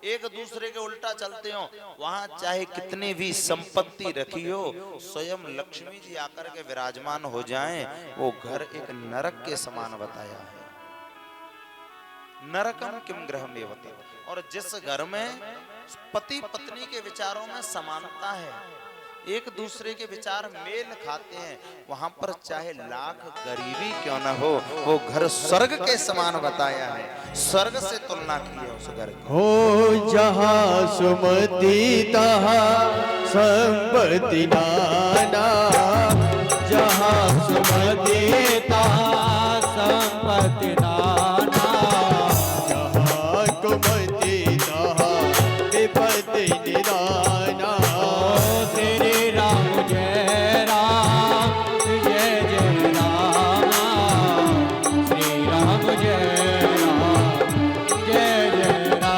एक दूसरे के उल्टा चलते हो, वहां चाहे कितनी भी संपत्ति रखी हो, स्वयं लक्ष्मी जी आकर के विराजमान हो जाएं, वो घर एक नरक के समान बताया है। नरकम किम गृहमेवति। और जिस घर में पति पत्नी के विचारों में समानता है, एक दूसरे के विचार मेल खाते हैं, वहां पर चाहे लाख गरीबी क्यों न हो, वो घर स्वर्ग के समान बताया है। स्वर्ग से तुलना की है उस घर की। हो जहाँ सुमति तहाँ संपत्ति नाना, जहाँ सुमति तहाँ संपत्ति नाना, जहाँ कुमति तहाँ विपत्ति निदाना। श्री राम जय राम, जय जय राम, श्री राम जय राम, जय जय राम।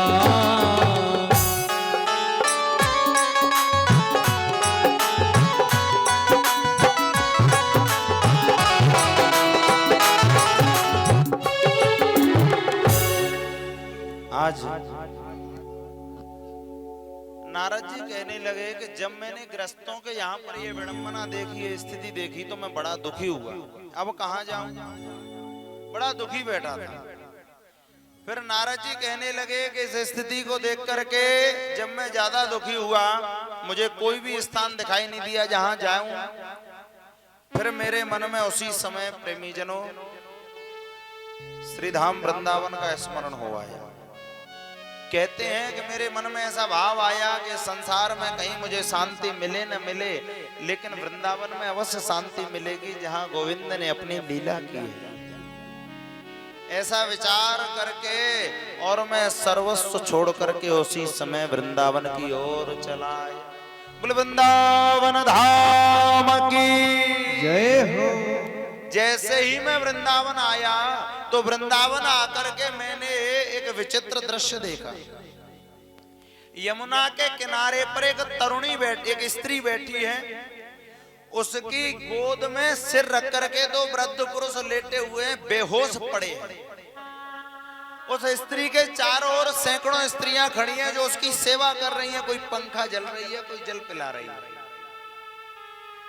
आज नारद जी कहने लगे कि जब मैंने ग्रस्तों के यहाँ पर ये विडंबना देखी, ये स्थिति देखी, तो मैं बड़ा दुखी हुआ। अब कहाँ जाऊं, बड़ा दुखी बैठा था। फिर नारद जी कहने लगे कि इस स्थिति को देख करके जब मैं ज्यादा दुखी हुआ, मुझे कोई भी स्थान दिखाई नहीं दिया जहां जाऊं। फिर मेरे मन में उसी समय प्रेमी जनों श्रीधाम वृंदावन का स्मरण हो आया। कहते हैं कि मेरे मन में ऐसा भाव आया कि संसार में कहीं मुझे शांति मिले न मिले, लेकिन वृंदावन में अवश्य शांति मिलेगी जहां गोविंद ने अपनी लीला की है। ऐसा विचार करके और मैं सर्वस्व छोड़ करके उसी समय वृंदावन की ओर चला आया। बोल वृंदावन धाम की जय हो। जैसे ही मैं वृंदावन आया तो वृंदावन आकर के मैंने एक विचित्र दृश्य देखा। यमुना के किनारे पर एक तरुणी बैठी, एक स्त्री बैठी है। उसकी गोद में सिर रख करके दो वृद्ध पुरुष लेटे हुए बेहोश पड़े हैं। उस स्त्री के चारों ओर सैकड़ों स्त्रियां खड़ी हैं जो उसकी सेवा कर रही हैं। कोई पंखा जल रही है, कोई जल पिला रही है।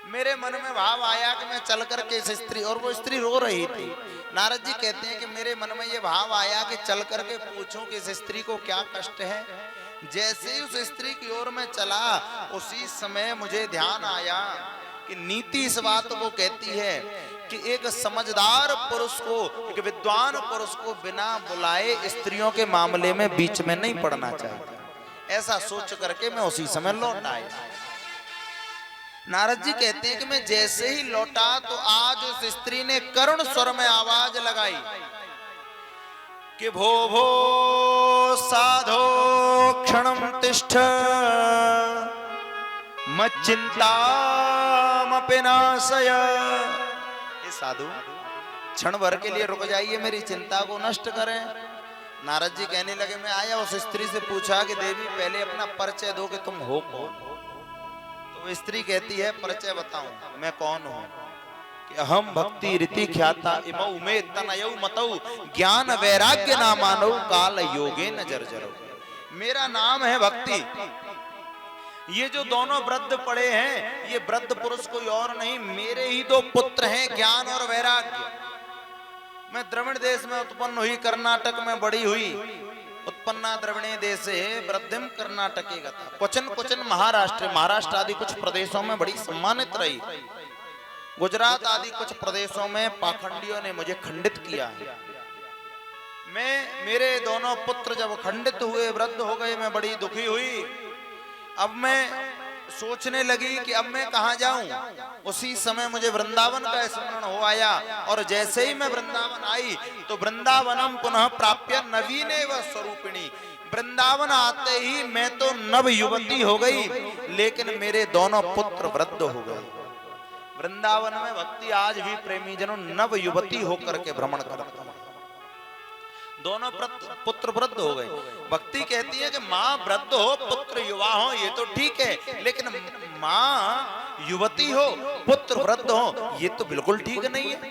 मेरे मन में भाव आया कि मैं चल करके इस स्त्री, और वो स्त्री रो रही थी। नारद जी कहते हैं कि मेरे मन में ये भाव आया कि चल करके पूछूं कि इस स्त्री को क्या कष्ट है। जैसे ही उस स्त्री की ओर में चला, उसी समय मुझे ध्यान आया कि नीति इस बात को कहती है कि एक समझदार पुरुष को, एक विद्वान पुरुष को बिना बुलाए स्त्रियों के मामले में बीच में नहीं पड़ना चाहिए। ऐसा सोच करके मैं उसी समय लौट आया। नारद जी कहते हैं कि मैं जैसे ही लौटा तो आज उस स्त्री ने करुण स्वर में आवाज लगाई कि भो भो साधो क्षणम तिष्ठ मच्चिंतामपि नाशय। साधु, क्षण भर के लिए रुक जाइए, मेरी चिंता को नष्ट करें। नारद जी कहने लगे, मैं आया उस स्त्री से पूछा कि देवी पहले अपना परिचय दो कि तुम हो कौन। तो स्त्री कहती है, परिचय बताऊं मैं कौन हूं कि अहम भक्ति रीति ख्याता इमौ मे तनयौ मतौ ज्ञान वैराग्य ना मानो काल योगे न जर्जरौ। मेरा नाम है भक्ति। ये जो दोनों वृद्ध पड़े हैं, ये वृद्ध पुरुष कोई और नहीं, मेरे ही दो पुत्र हैं, ज्ञान और वैराग्य। मैं द्रविड़ देश में उत्पन्न हुई, कर्नाटक में बड़ी हुई। उत्पन्ना द्रविणे देशे वृद्धिम कर्नाटके गता। क्वचन क्वचन महाराष्ट्र आदि कुछ प्रदेशों में बड़ी सम्मानित रही। गुजरात आदि कुछ प्रदेशों में पाखंडियों ने मुझे खंडित किया है। मेरे दोनों पुत्र जब खंडित हुए, वृद्ध हो गए, मैं बड़ी दुखी हुई। अब मैं सोचने लगी कि अब मैं कहां जाऊं। उसी समय मुझे वृंदावन का स्मरण हो आया, और जैसे ही मैं वृंदावन आई तो वृंदावनम पुनः प्राप्य नवीने व स्वरूपिणी। वृंदावन आते ही मैं तो नव युवती हो गई, लेकिन मेरे दोनों पुत्र वृद्ध हो गए। वृंदावन में भक्ति आज भी प्रेमी जनों नव युवती होकर के भ्रमण करता है। दोनों पुत्र वृद्ध हो गए। भक्ति कहती है कि माँ वृद्ध हो, पुत्र युवा हो, ये तो ठीक है, लेकिन माँ युवती हो, पुत्र वृद्ध हो, ये तो बिल्कुल ठीक नहीं है।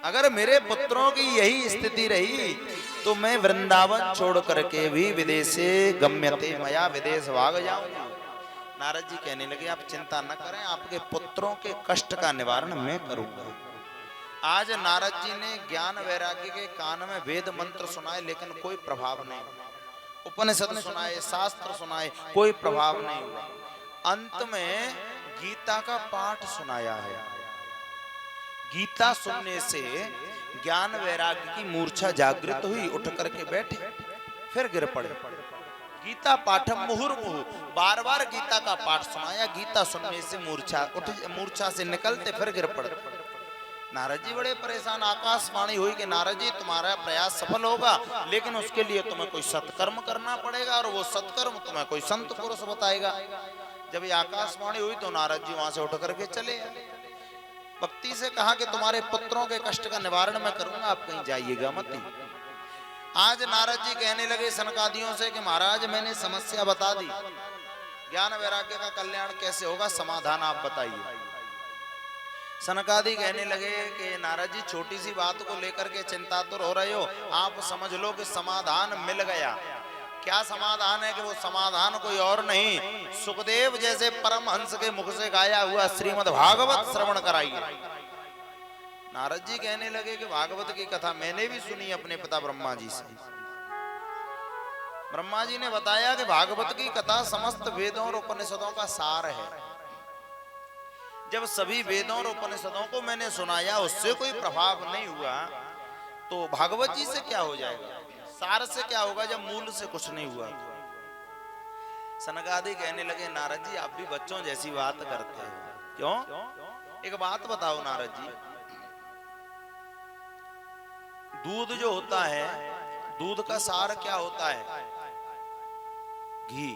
अगर मेरे पुत्रों की यही स्थिति रही तो मैं वृंदावन छोड़ करके भी विदेशे गम्यते मया विदेश भाग जाऊंगा। नारद जी कहने लगे आप चिंता न करें, आपके पुत्रों के कष्ट का निवारण मैं करूंगा। आज नारद जी ने ज्ञान वैराग्य के कान में वेद मंत्र सुनाए लेकिन कोई प्रभाव नहीं, उपनिषद सुनाए, शास्त्र सुनाए, कोई प्रभाव नहीं हुआ। अंत में गीता का पाठ सुनाया है। गीता सुनने से ज्ञान वैराग्य की मूर्छा जागृत हुई, उठ करके बैठे, फिर गिर पड़े। गीता पाठम मुहुर्मुहु, बार बार गीता का पाठ सुनाया। गीता सुनने से मूर्छा से निकलते फिर गिर पड़े। नारद जी बड़े परेशान। आकाशवाणी हुई कि नारद जी तुम्हारा प्रयास सफल होगा, लेकिन उसके लिए तुम्हें कोई सत्कर्म करना पड़ेगा और वो सत्कर्म तुम्हें कोई संत पुरुष बताएगा। जब ये आकाशवाणी हुई तो नारद जी वहां से उठ करके चले आए। भक्ति से कहा कि तुम्हारे पुत्रों के कष्ट का निवारण मैं करूंगा, आप कहीं जाइएगा मत। आज नारद जी कहने लगे सनकादियों से कि महाराज मैंने समस्या बता दी, ज्ञान वैराग्य का कल्याण कैसे होगा, समाधान आप बताइए। सनकादि कहने लगे कि नारद जी छोटी सी बात को लेकर के चिंतातुर हो रहे हो, आप समझ लो कि समाधान मिल गया। क्या समाधान है कि वो समाधान कोई और नहीं, सुखदेव जैसे परमहंस के मुख से गाया हुआ श्रीमद् भागवत श्रवण कराइए। नारद जी कहने लगे कि भागवत की कथा मैंने भी सुनी अपने पिता ब्रह्मा जी से। ब्रह्मा जी ने बताया कि भागवत की कथा समस्त वेदों और उपनिषदों का सार है। जब सभी वेदों और उपनिषदों को मैंने सुनाया, उससे कोई प्रभाव नहीं हुआ, तो भागवत जी से क्या हो जाएगा, सार से क्या होगा जब मूल से कुछ नहीं हुआ। सनकादि कहने लगे नारद जी आप भी बच्चों जैसी बात करते हैं, क्यों? एक बात बताओ नारद जी, दूध जो होता है, दूध का सार क्या होता है? घी।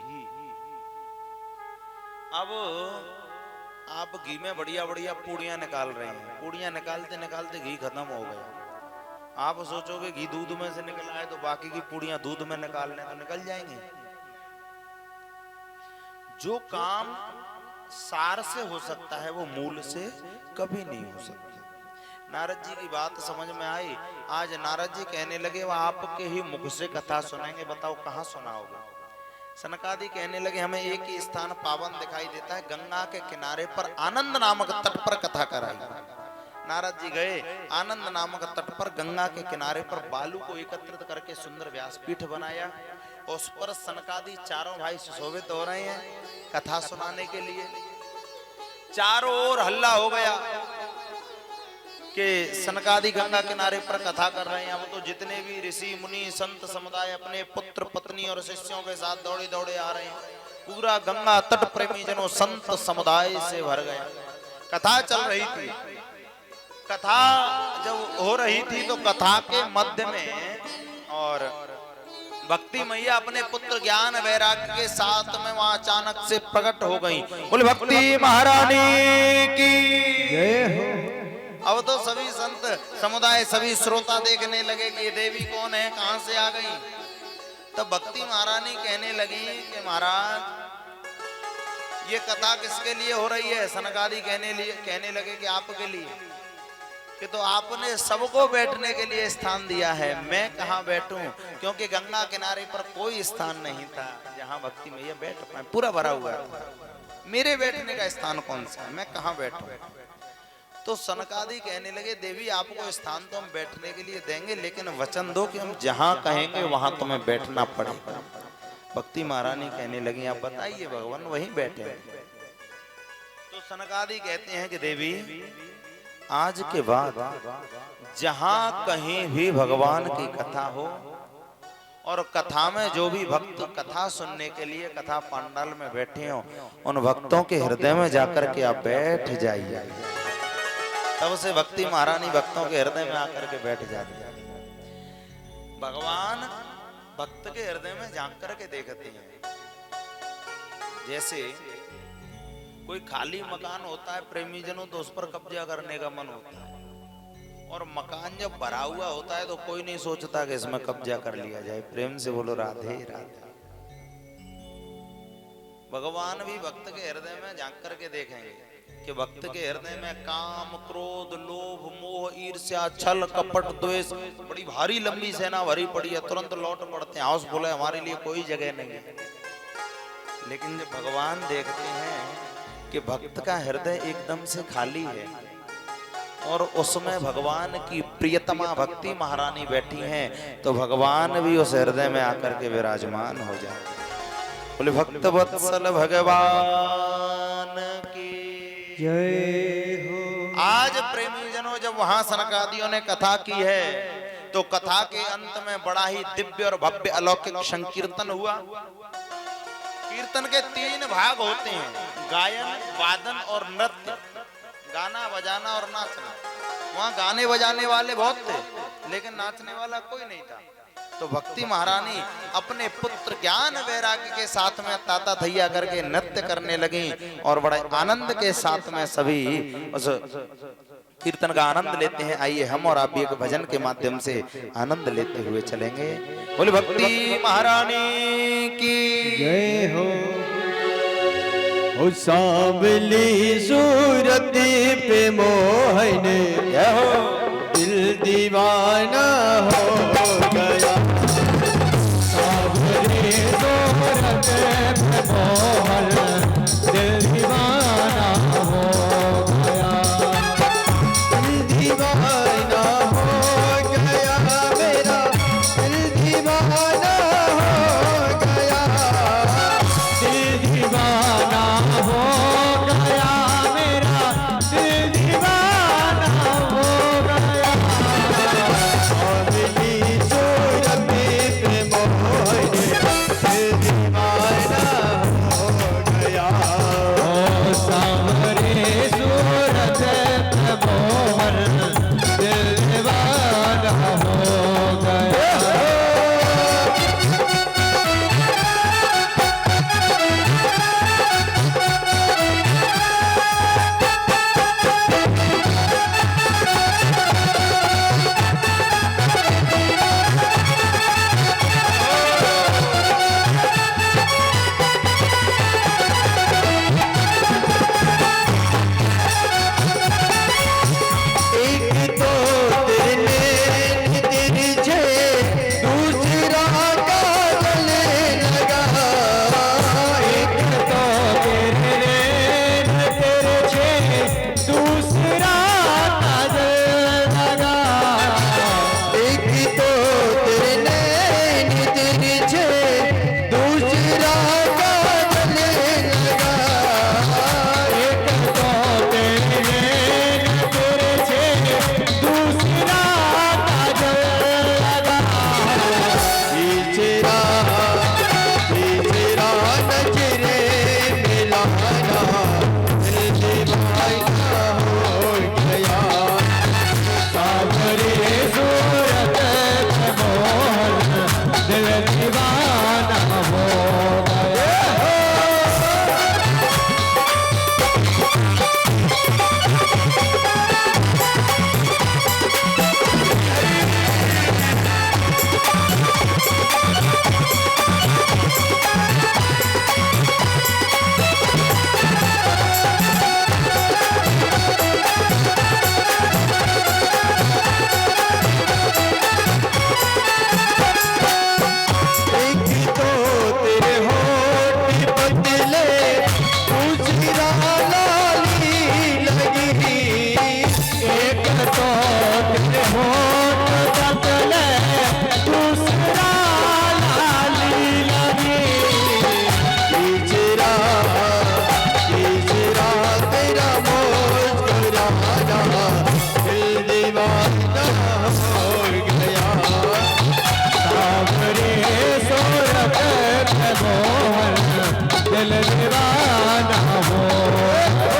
अब आप घी में बढ़िया बढ़िया पूड़ियां निकाल रहे हैं, पूड़ियां निकालते निकालते घी खत्म हो गया। आप सोचोगे घी दूध में से निकल आए तो बाकी की पूड़ियां दूध में निकालने तो निकल जाएंगे। जो काम सार से हो सकता है वो मूल से कभी नहीं हो सकता। नारद जी की बात समझ में आई। आज नारद जी कहने लगे वो आपके ही मुख से कथा सुनेंगे, बताओ कहाँ सुनाओगे? सनकादि कहने लगे हमें एक ही स्थान पावन दिखाई देता है, गंगा के किनारे पर आनंद नामक तट पर कथा कराई। नारद जी गए, आनंद नामक तट पर गंगा के किनारे पर बालू को एकत्रित करके सुंदर व्यासपीठ बनाया। उस पर सनकादि चारों भाई सुशोभित हो रहे हैं कथा सुनाने के लिए। चारों ओर हल्ला हो गया कि सनकादि गंगा किनारे पर कथा कर रहे हैं। अब तो जितने भी ऋषि मुनि संत समुदाय अपने पुत्र पत्नी और शिष्यों के साथ दौड़े दौड़े आ रहे हैं। पूरा गंगा तट प्रेमी जनों संत समुदाय से भर गया। कथा चल रही थी। कथा जब हो रही थी तो कथा के मध्य में और भक्ति मैया अपने पुत्र ज्ञान वैराग्य के साथ में वहां अचानक से प्रकट हो गई। बोले भक्ति महारानी की जय हो। अब तो सभी संत समुदाय सभी श्रोता देखने लगे कि ये देवी कौन है, कहां से आ गई। तब भक्ति महारानी कहने लगी कि महाराज ये कथा किसके लिए हो रही है? सनकादि कहने लगे कि आपके लिए। कि तो आपने सबको बैठने के लिए स्थान दिया है, मैं कहाँ बैठूं? क्योंकि गंगा किनारे पर कोई स्थान नहीं था जहां भक्ति मैया बैठ पाए, पूरा भरा हुआ था। मेरे बैठने का स्थान कौन सा है, मैं कहाँ बैठूं? तो सनकादि कहने लगे देवी आपको स्थान तो हम बैठने के लिए देंगे, लेकिन वचन दो कि हम जहां कहेंगे वहां तुम्हें बैठना पड़ेगा। भक्ति महारानी कहने लगी आप बताइए भगवान, वहीं बैठे। तो सनकादि कहते हैं कि देवी आज के बाद जहां कहीं भी भगवान की कथा हो और कथा में जो भी भक्त कथा सुनने के लिए कथा पंडाल में बैठे हो, उन भक्तों के हृदय में जाकर के आप बैठ जाइए। तब से भक्ति महारानी भक्तों के हृदय में आकर के बैठ जाती है। भगवान भक्त के हृदय में झांक करके देखते हैं। जैसे कोई खाली मकान होता है प्रेमी जनों तो उस पर कब्जा करने का मन होता है, और मकान जब भरा हुआ होता है तो कोई नहीं सोचता कि इसमें कब्जा कर लिया जाए। प्रेम से बोलो राधे राधे। भगवान भी भक्त के हृदय में झांक करके देखेंगे कि भक्त के हृदय में काम, क्रोध, लोभ, मोह, ईर्ष्या, छल, कपट, द्वेष बड़ी भारी लंबी सेना भरी पड़ी है, तुरंत लौट पड़ते हैं। हाउस बोले हमारे लिए कोई जगह नहीं है। लेकिन जब भगवान देखते हैं कि भक्त का हृदय एकदम से खाली है और उसमें भगवान की प्रियतमा भक्ति महारानी बैठी हैं, तो भगवान भी उस हृदय में आकर के विराजमान हो जाते। बोले भक्त वत्सल भगवान की जय हो। आज प्रेमी जनों, जब वहां सनकादियों ने कथा की है तो कथा के अंत में बड़ा ही दिव्य और भव्य अलौकिक संकीर्तन हुआ। कीर्तन के 3 भाग होते हैं, गायन, वादन और नृत्य। गाना बजाना और नाचना। वहां गाने बजाने वाले बहुत थे लेकिन नाचने वाला कोई नहीं था। तो भक्ति महारानी अपने पुत्र ज्ञान वैराग्य के साथ में ताता थैया करके नृत्य करने लगी और बड़े आनंद के साथ में सभी उस कीर्तन का आनंद लेते हैं। आइए हम और आप भी एक भजन के माध्यम से आनंद लेते हुए चलेंगे। बोले भक्ति महारानी की जय हो। ओ सांवली सूरत पे मोहन जय हो। दिल दीवाना हो गया। सांवली सूरत पे मोहन दिल दीवाना हो गया। दिल दीवाना हो गया मेरा, दिल दीवाना हो गया। दिल दीवाना हो गया मेरा, दिल दीवाना हो गया। सांवली सूरत पे मोहन दिल दीवाना हो गया। ओ सांवली सूरत पे मोहन दिल दीवाना हो गया। एक तो तेरे तिरछे, दूसरा काजल लगा। एक तो तेरे तिरछे, दूसरा काजल लगा। एक तो तेरे तिरछे, दूसरा काजल लगा। एक तो तेरे तिरछे, दूसरा काजल लगा। तीसरा नजरे मिलाना दिल दीवाना हो गया। सांवरी सूरत पे मोहन दिल दीवाना हो गया। एक तो तेरे होठ पतले, दूसरा लाली लगी। एक तो तेरे होठ पतले, दूसरा लाली लगी। तीसरा तेरा मुस्कुराना दिल दीवाना हो गया। सांवरी सूरत पे मोहन दिल दीवाना हो गया।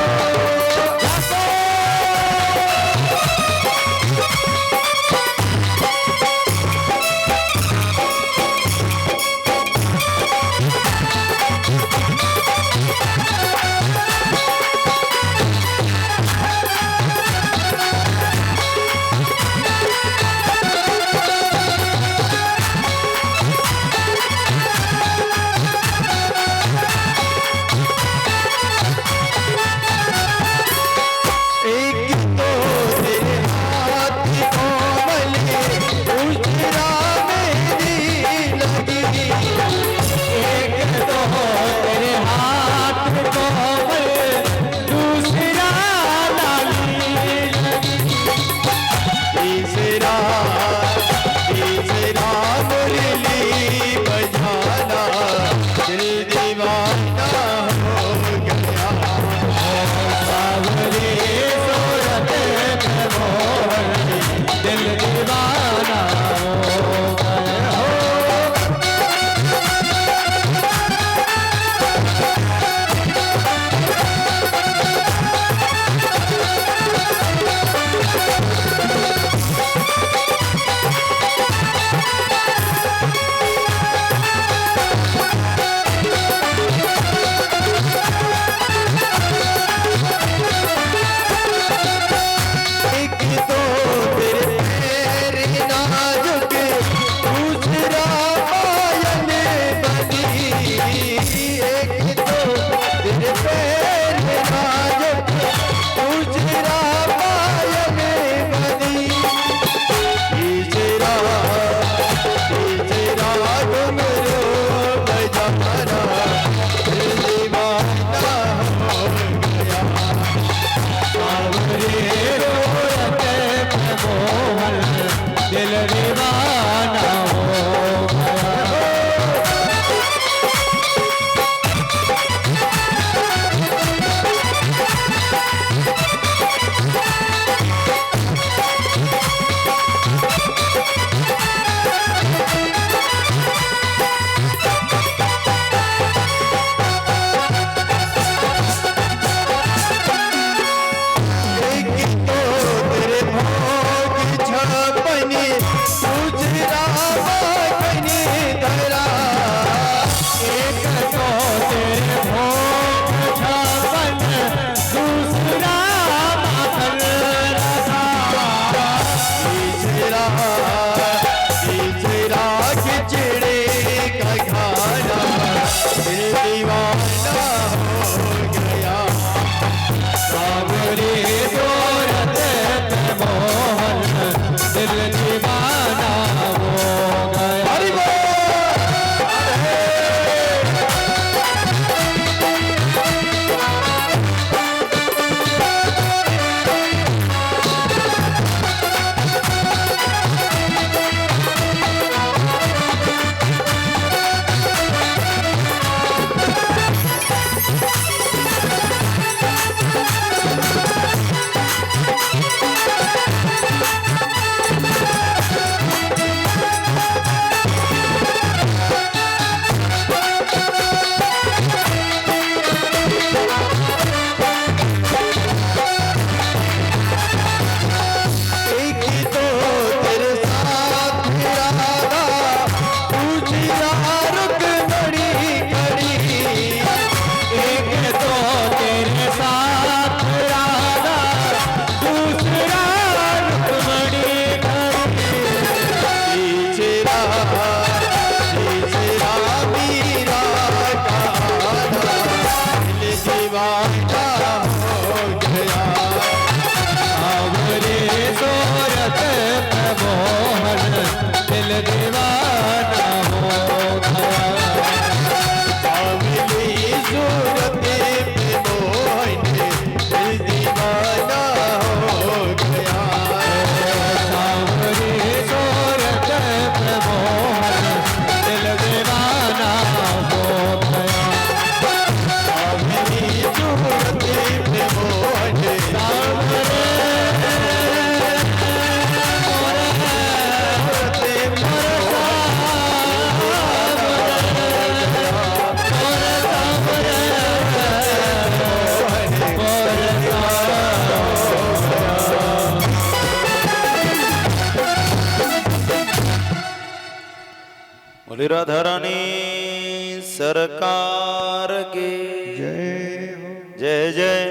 लीलाधरणी सरकार की जय हो। जय जय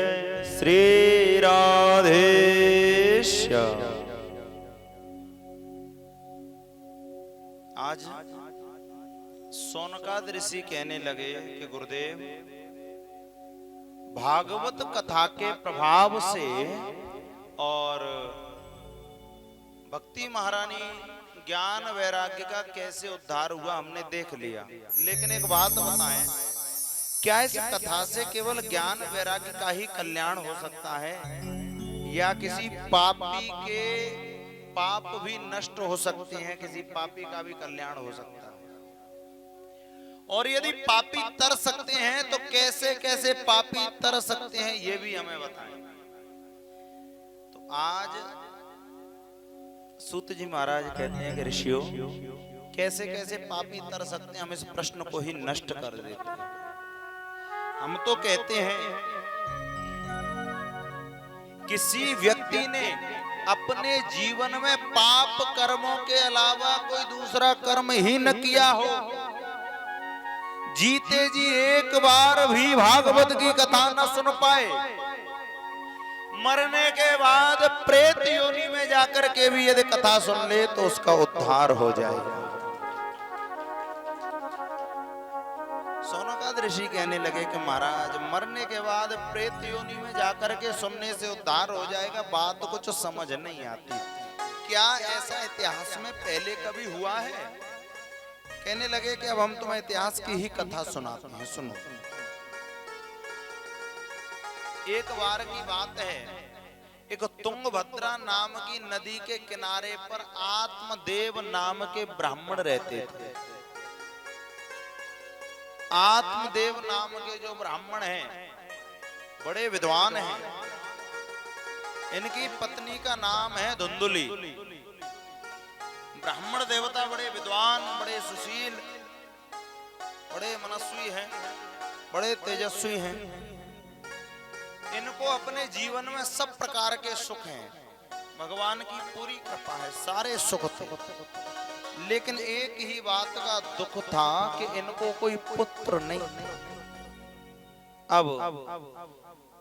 श्री राधेश्याम। आज सोनकाद ऋषि कहने लगे कि गुरुदेव, भागवत कथा के प्रभाव से और भक्ति महारानी ज्ञान वैराग्य का कैसे उद्धार हुआ हमने देख लिया, लेकिन एक बात बताएं, क्या इस कथा से केवल ज्ञान वैराग्य का ही कल्याण हो सकता है या किसी पापी के पाप भी नष्ट हो सकते हैं, किसी पापी का भी कल्याण हो सकता है? और यदि पापी तर सकते हैं तो कैसे कैसे पापी तर सकते हैं, ये भी हमें बताएं। तो आज सूत जी महाराज कहते हैं कि ऋषियों, कैसे कैसे पापी तर सकते हैं, हम इस प्रश्न को ही नष्ट कर देते हैं। हम तो कहते हैं किसी व्यक्ति ने अपने जीवन में पाप कर्मों के अलावा कोई दूसरा कर्म ही न किया हो, जीते जी एक बार भी भागवत की कथा न सुन पाए, मरने के बाद प्रेत योनि में जाकर के भी यदि कथा सुन ले तो उसका उद्धार हो जाएगा। सोनकाद ऋषि कहने लगे कि महाराज, मरने के बाद प्रेत योनि में जाकर के सुनने से उद्धार हो जाएगा, बात कुछ समझ नहीं आती। क्या ऐसा इतिहास में पहले कभी हुआ है? कहने लगे कि अब हम तुम्हें इतिहास की ही कथा सुनाते हैं, सुनो। एक बार की बात है, एक तुंगभद्रा नाम की नदी के किनारे पर आत्मदेव नाम के ब्राह्मण रहते थे। आत्मदेव नाम के जो ब्राह्मण हैं बड़े विद्वान हैं। इनकी पत्नी का नाम है धुंधुली। ब्राह्मण देवता बड़े विद्वान, बड़े सुशील, बड़े मनस्वी हैं, बड़े तेजस्वी हैं। इनको अपने जीवन में सब प्रकार के सुख हैं, भगवान की पूरी कृपा है, सारे सुख थे। लेकिन एक ही बात का दुख था कि इनको कोई पुत्र नहीं। अब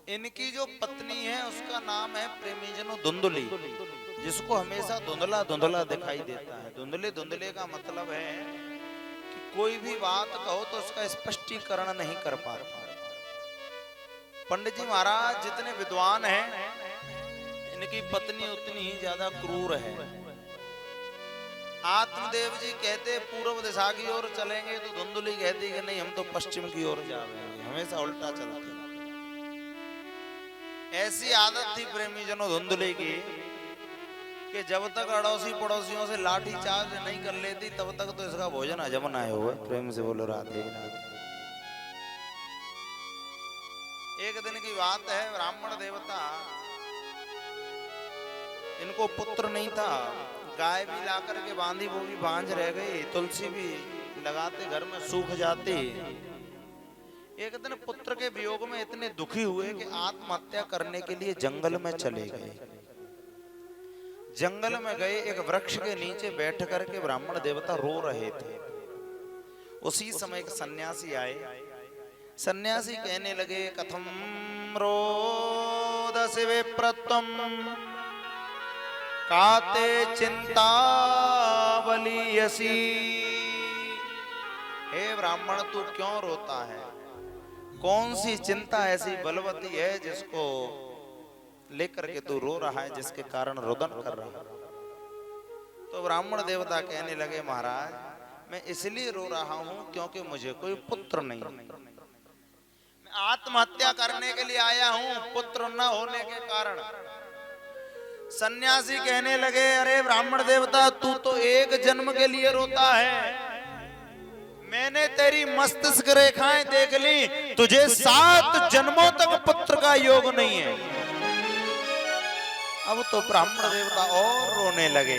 इनकी जो पत्नी है उसका नाम है प्रेमीजनो धुंधुली, जिसको हमेशा धुंधला धुंधला दिखाई देता है। धुंधले धुंधले का मतलब है कि कोई भी बात कहो तो उसका स्पष्टीकरण नहीं कर पाता। पंडित जी महाराज जितने विद्वान हैं, इनकी पत्नी उतनी ही ज्यादा क्रूर है। आत्मदेव जी कहते पूर्व दिशा की ओर चलेंगे तो धुंधुली कहती कि नहीं, हम तो पश्चिम की ओर जाएंगे, हमेशा उल्टा चलते। ऐसी आदत थी प्रेमी जनों धुंधुली की कि जब तक अड़ोसी पड़ोसियों से लाठी चार्ज नहीं कर लेती तब तक तो इसका भोजन हजम ना हो। प्रेम से बोलो राधे राधे। एक दिन की बात है, ब्राह्मण देवता, इनको पुत्र नहीं था, गाय भी ला करके बांधी, वो भी बांझ रह गई, तुलसी भी लगाते घर में सूख जाती। एक दिन पुत्र के वियोग में इतने दुखी हुए कि आत्महत्या करने के लिए जंगल में चले गए। जंगल में गए, एक वृक्ष के नीचे बैठ करके ब्राह्मण देवता रो रहे थे। उसी समय एक सन्यासी आए। सन्यासी कहने लगे, कथम रोदसि विप्रत्वम काते चिंता बलियसी। हे ब्राह्मण, तू क्यों रोता है? कौन सी चिंता ऐसी बलवती है जिसको लेकर के तू रो रहा है, जिसके कारण रुदन कर रहा है? तो ब्राह्मण देवता कहने लगे, महाराज, मैं इसलिए रो रहा हूं क्योंकि मुझे कोई पुत्र नहीं। मैं आत्महत्या करने के लिए आया हूं, पुत्र न होने के कारण। सन्यासी कहने लगे, अरे ब्राह्मण देवता, तू तो एक जन्म के लिए रोता है, मैंने तेरी मस्तिष्क रेखाएं देख ली, तुझे 7 जन्मों तक पुत्र का योग नहीं है। अब तो ब्राह्मण देवता और रोने लगे,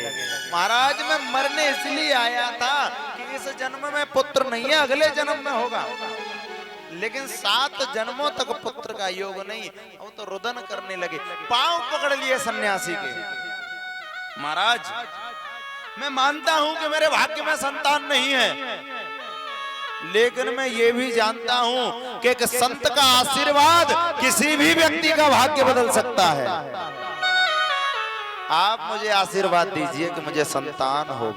महाराज, मैं मरने इसलिए आया था कि इस जन्म में पुत्र नहीं है, अगले जन्म में होगा, लेकिन 7 जन्मों तक पुत्र का योग नहीं। अब तो रुदन करने लगे, पांव पकड़ लिए सन्यासी के। महाराज, मैं मानता हूं कि मेरे भाग्य में संतान नहीं है, लेकिन मैं ये भी जानता हूं कि एक संत का आशीर्वाद किसी भी व्यक्ति का भाग्य बदल सकता है। आप मुझे आशीर्वाद दीजिए कि मुझे संतान हो।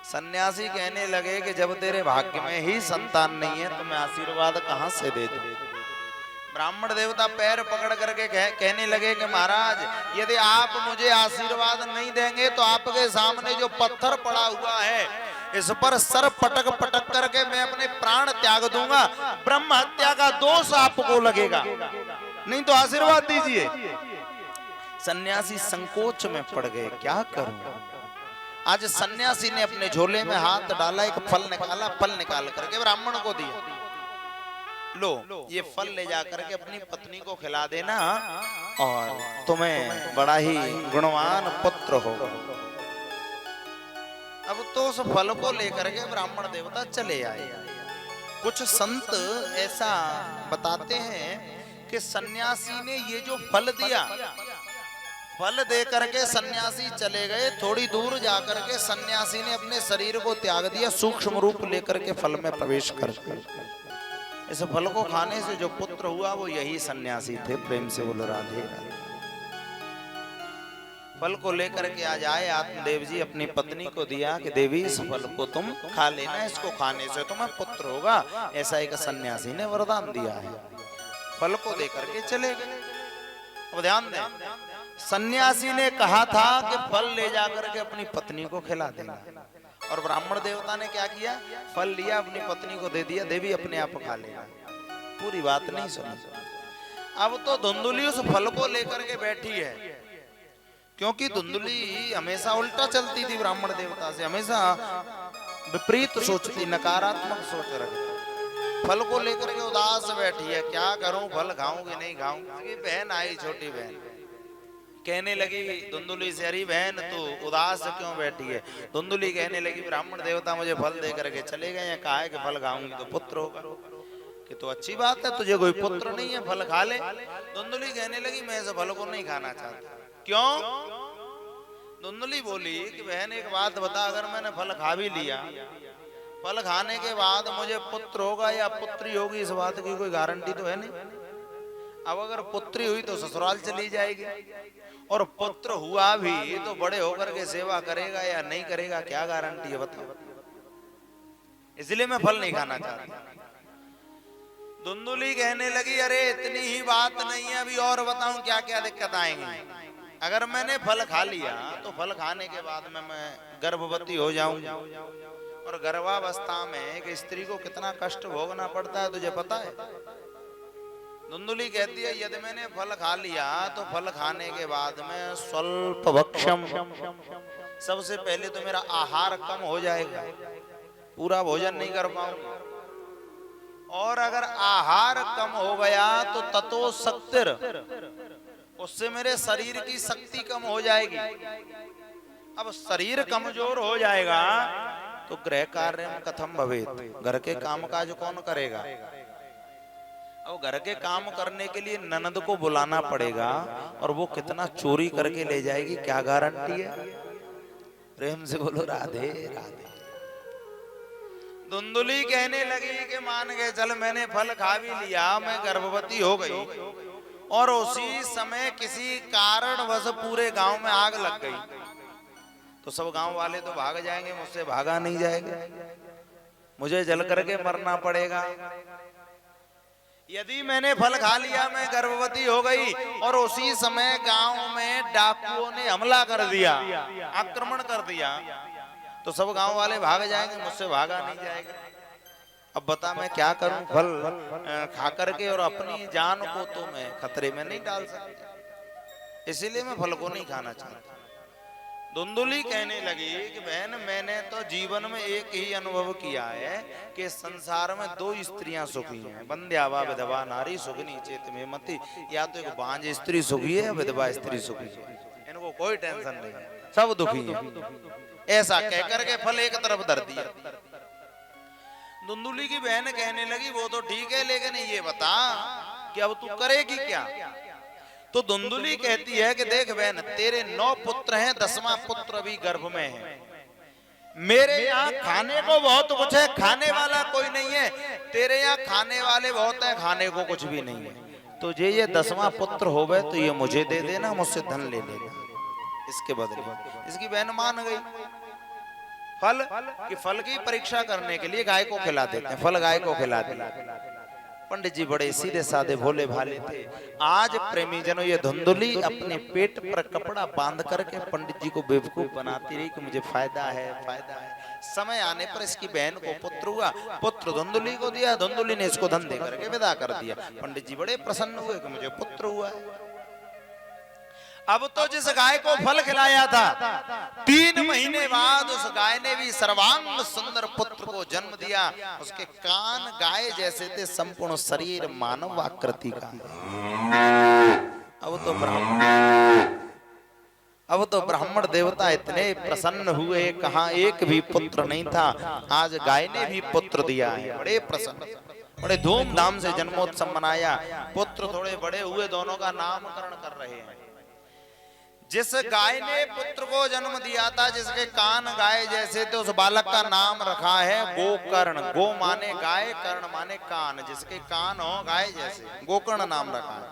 सन्यासी कहने लगे कि जब तेरे भाग्य में ही संतान नहीं है तो मैं आशीर्वाद कहां से दे दूं। ब्राह्मण देवता पैर पकड़ करके कहने लगे कि महाराज, यदि आप मुझे आशीर्वाद नहीं देंगे तो आपके सामने जो पत्थर पड़ा हुआ है इस पर सर पटक पटक करके मैं अपने प्राण त्याग दूंगा। ब्रह्म हत्या का दोष आपको लगेगा, नहीं तो आशीर्वाद दीजिए। सन्यासी संकोच में पड़ गए, क्या करूं। आज सन्यासी ने अपने झोले में हाथ डाला, एक फल निकाला, फल निकाल करके ब्राह्मण को दिया। लो ये फल ले जाकर के अपनी पत्नी को खिला देना और तुम्हें बड़ा ही गुणवान पुत्र होगा। अब तो उस फल को लेकर के ब्राह्मण देवता चले आए। कुछ संत ऐसा बताते हैं कि सन्यासी ने ये जो फल दिया, फल दे करके सन्यासी चले गए। थोड़ी दूर जाकर के सन्यासी ने अपने शरीर को त्याग दिया, सूक्ष्म रूप लेकर के फल में प्रवेश कर गए। इस फल को खाने से जो पुत्र हुआ वो यही सन्यासी थे। प्रेम से बोलो राधे राधे। फल को लेकर के आज आए आत्मदेव जी, अपनी पत्नी को दिया कि देवी इस फल को तुम खा लेना, इसको खाने से तुम्हें पुत्र होगा। ऐसा एक सन्यासी ने वरदान दिया है। फल को देकर के चले गए। अब ध्यान दें, सन्यासी ने कहा था कि फल ले जाकर के अपनी पत्नी को खिला देना, और ब्राह्मण देवता ने क्या किया, फल लिया, अपनी पत्नी को दे दिया, देवी अपने आप खा लेना। पूरी बात नहीं सुनी। अब तो धुंधुली उस फल को लेकर के बैठी है, क्योंकि धुंधुली हमेशा उल्टा चलती थी ब्राह्मण देवता से, हमेशा विपरीत सोचती, नकारात्मक सोच रखती। फल को लेकर के उदास बैठी है, क्या करूं, फल खाऊं कि नहीं खाऊं। बहन आई, छोटी बहन, कहने लगी धुंधुली से, अरे बहन तू उदास क्यों बैठी है। धुंधुली कहने लगी, ब्राह्मण देवता मुझे फल दे करके चले गए हैं, कहा है कि फल खाऊंगी तो पुत्र होगा। कि तो अच्छी बात है, तुझे कोई पुत्र नहीं है, फल खा ले। धुंधुली कहने लगी, मैं इस फल को नहीं खाना चाहता। क्यों? धुंधुली बोली कि बहन एक बात बता, अगर मैंने फल खा भी लिया, फल खाने के बाद मुझे पुत्र होगा या पुत्री होगी, इस बात की कोई गारंटी तो है नहीं। अब अगर पुत्री हुई तो ससुराल चली जाएगी, और पुत्र हुआ भी तो बड़े होकर के सेवा करेगा या नहीं करेगा, क्या गारंटी है बताओ। इसलिए मैं फल नहीं खाना चाहता। धुंधुली कहने लगी, अरे इतनी ही बात नहीं है, अभी और बताऊं क्या क्या दिक्कत आएंगी। अगर मैंने फल खा लिया तो फल खाने के बाद में मैं गर्भवती हो जाऊंगी, और गर्भावस्था में एक स्त्री को कितना कष्ट भोगना पड़ता है तुझे पता है। धुंधुली कहती है, यदि मैंने फल खा लिया तो फल खाने के बाद में स्वल्प भक्षम, सबसे पहले तो मेरा आहार कम हो जाएगा, पूरा भोजन नहीं कर पाऊंगा। और अगर आहार कम हो गया तो ततो शक्तिर, उससे मेरे शरीर की शक्ति कम हो जाएगी। अब शरीर कमजोर हो जाएगा तो गृह कार्य कथम भवेत, घर के काम काज कौन करेगा। अब घर के काम करने के लिए ननद को बुलाना पड़ेगा, और वो कितना चोरी करके ले जाएगी, क्या गारंटी है। प्रेम से बोलो राधे राधे। धुंधुली कहने लगी कि मान के चल, मैंने फल खा भी लिया, मैं गर्भवती हो गई, और उसी समय किसी कारणवश पूरे गांव में आग लग गई, तो सब गांव वाले तो भाग जाएंगे, मुझसे भागा नहीं जाएगा, मुझे जल करके मरना पड़ेगा। यदि मैंने फल खा लिया, मैं गर्भवती हो गई, और उसी समय गांव में डाकुओं ने हमला कर दिया, आक्रमण कर दिया, तो सब गांव वाले भाग जाएंगे, मुझसे भागा नहीं जाएगा। अब बता मैं क्या करूं, फल खा करके, और अपनी जान को तो मैं खतरे में नहीं डाल सकता, इसीलिए मैं फल को नहीं खाना चाहता। धुंधुली कहने लगी कि बहन, मैंने तो जीवन में एक ही अनुभव किया है कि संसार में दो स्त्रियां सुखी हैं, बंध्यावा विधवा नारी सुखनी चेत में मती। या तो एक बांझ स्त्री सुखी है, विधवा स्त्री सुखी है, इनको कोई टेंशन नहीं है, सब दुखी है। ऐसा कहकर के फल एक तरफ धर दिया। धुंधुली की बहन कहने लगी, वो तो ठीक है, लेकिन ये बता कि अब तू करेगी क्या। तो धुंधुली कहती है कि देख बहन, तेरे 9 पुत्र हैं, 10वां पुत्र अभी गर्भ में है, मेरे यहाँ खाने को बहुत कुछ है, खाने वाला कोई नहीं है। तेरे यहाँ खाने वाले बहुत है, खाने को कुछ भी नहीं है। तो ये 10वां पुत्र होवे तो ये मुझे दे देना, मुझसे धन ले लेना इसके बदले। इसकी बहन मान गई। फल की परीक्षा करने के लिए गाय को खिला देते हैं, फल गाय को खिला देते। पंडित जी बड़े सीधे साधे भोले भाले थे। आज प्रेमी जनों ये धुंधुली अपने पेट पर कपड़ा बांध करके पंडित जी को बेवकूफ बनाती रही कि मुझे फायदा है, फायदा है। समय आने पर इसकी बहन को पुत्र हुआ, पुत्र धुंधुली को दिया, धुंधुली ने इसको धन दे करके विदा कर दिया। पंडित जी बड़े प्रसन्न हुए कि मुझे पुत्र हुआ है। अब तो जिस गाय को फल खिलाया था 3 महीने बाद उस गाय ने भी सर्वांग सुंदर पुत्र को जन्म दिया। उसके कान गाय जैसे थे, संपूर्ण शरीर मानव आकृति का। अब तो ब्राह्मण देवता इतने प्रसन्न हुए, कहा एक भी पुत्र नहीं था, आज गाय ने भी पुत्र दिया है। बड़े प्रसन्न, बड़े धूमधाम से जन्मोत्सव मनाया। पुत्र थोड़े बड़े हुए, दोनों का नामकरण कर रहे हैं। जिस गाय ने पुत्र को जन्म दिया था, जिसके कान गाय जैसे थे, उस बालक का नाम रखा है गोकर्ण। गो माने गाय, कर्ण माने कान। जिसके कान हो गाय जैसे, गोकर्ण नाम रखा है।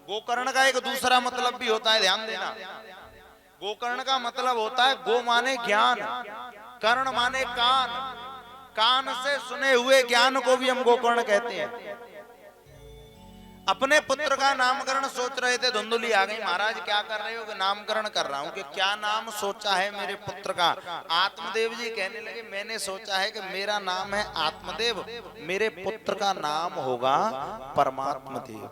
गोकर्ण का एक दूसरा मतलब भी होता है, ध्यान देना। गोकर्ण का मतलब होता है गो माने ज्ञान, कर्ण माने कान। कान से सुने हुए ज्ञान को भी हम गोकर्ण कहते हैं। अपने पुत्र का नामकरण सोच रहे थे, धुंधुली आ गई। महाराज क्या कर रहे हो? कि नामकरण कर रहा हूं। कि क्या नाम सोचा है मेरे पुत्र का? आत्मदेव जी कहने लगे मैंने सोचा है कि मेरा नाम है आत्मदेव, मेरे पुत्र का नाम होगा परमात्मा देव।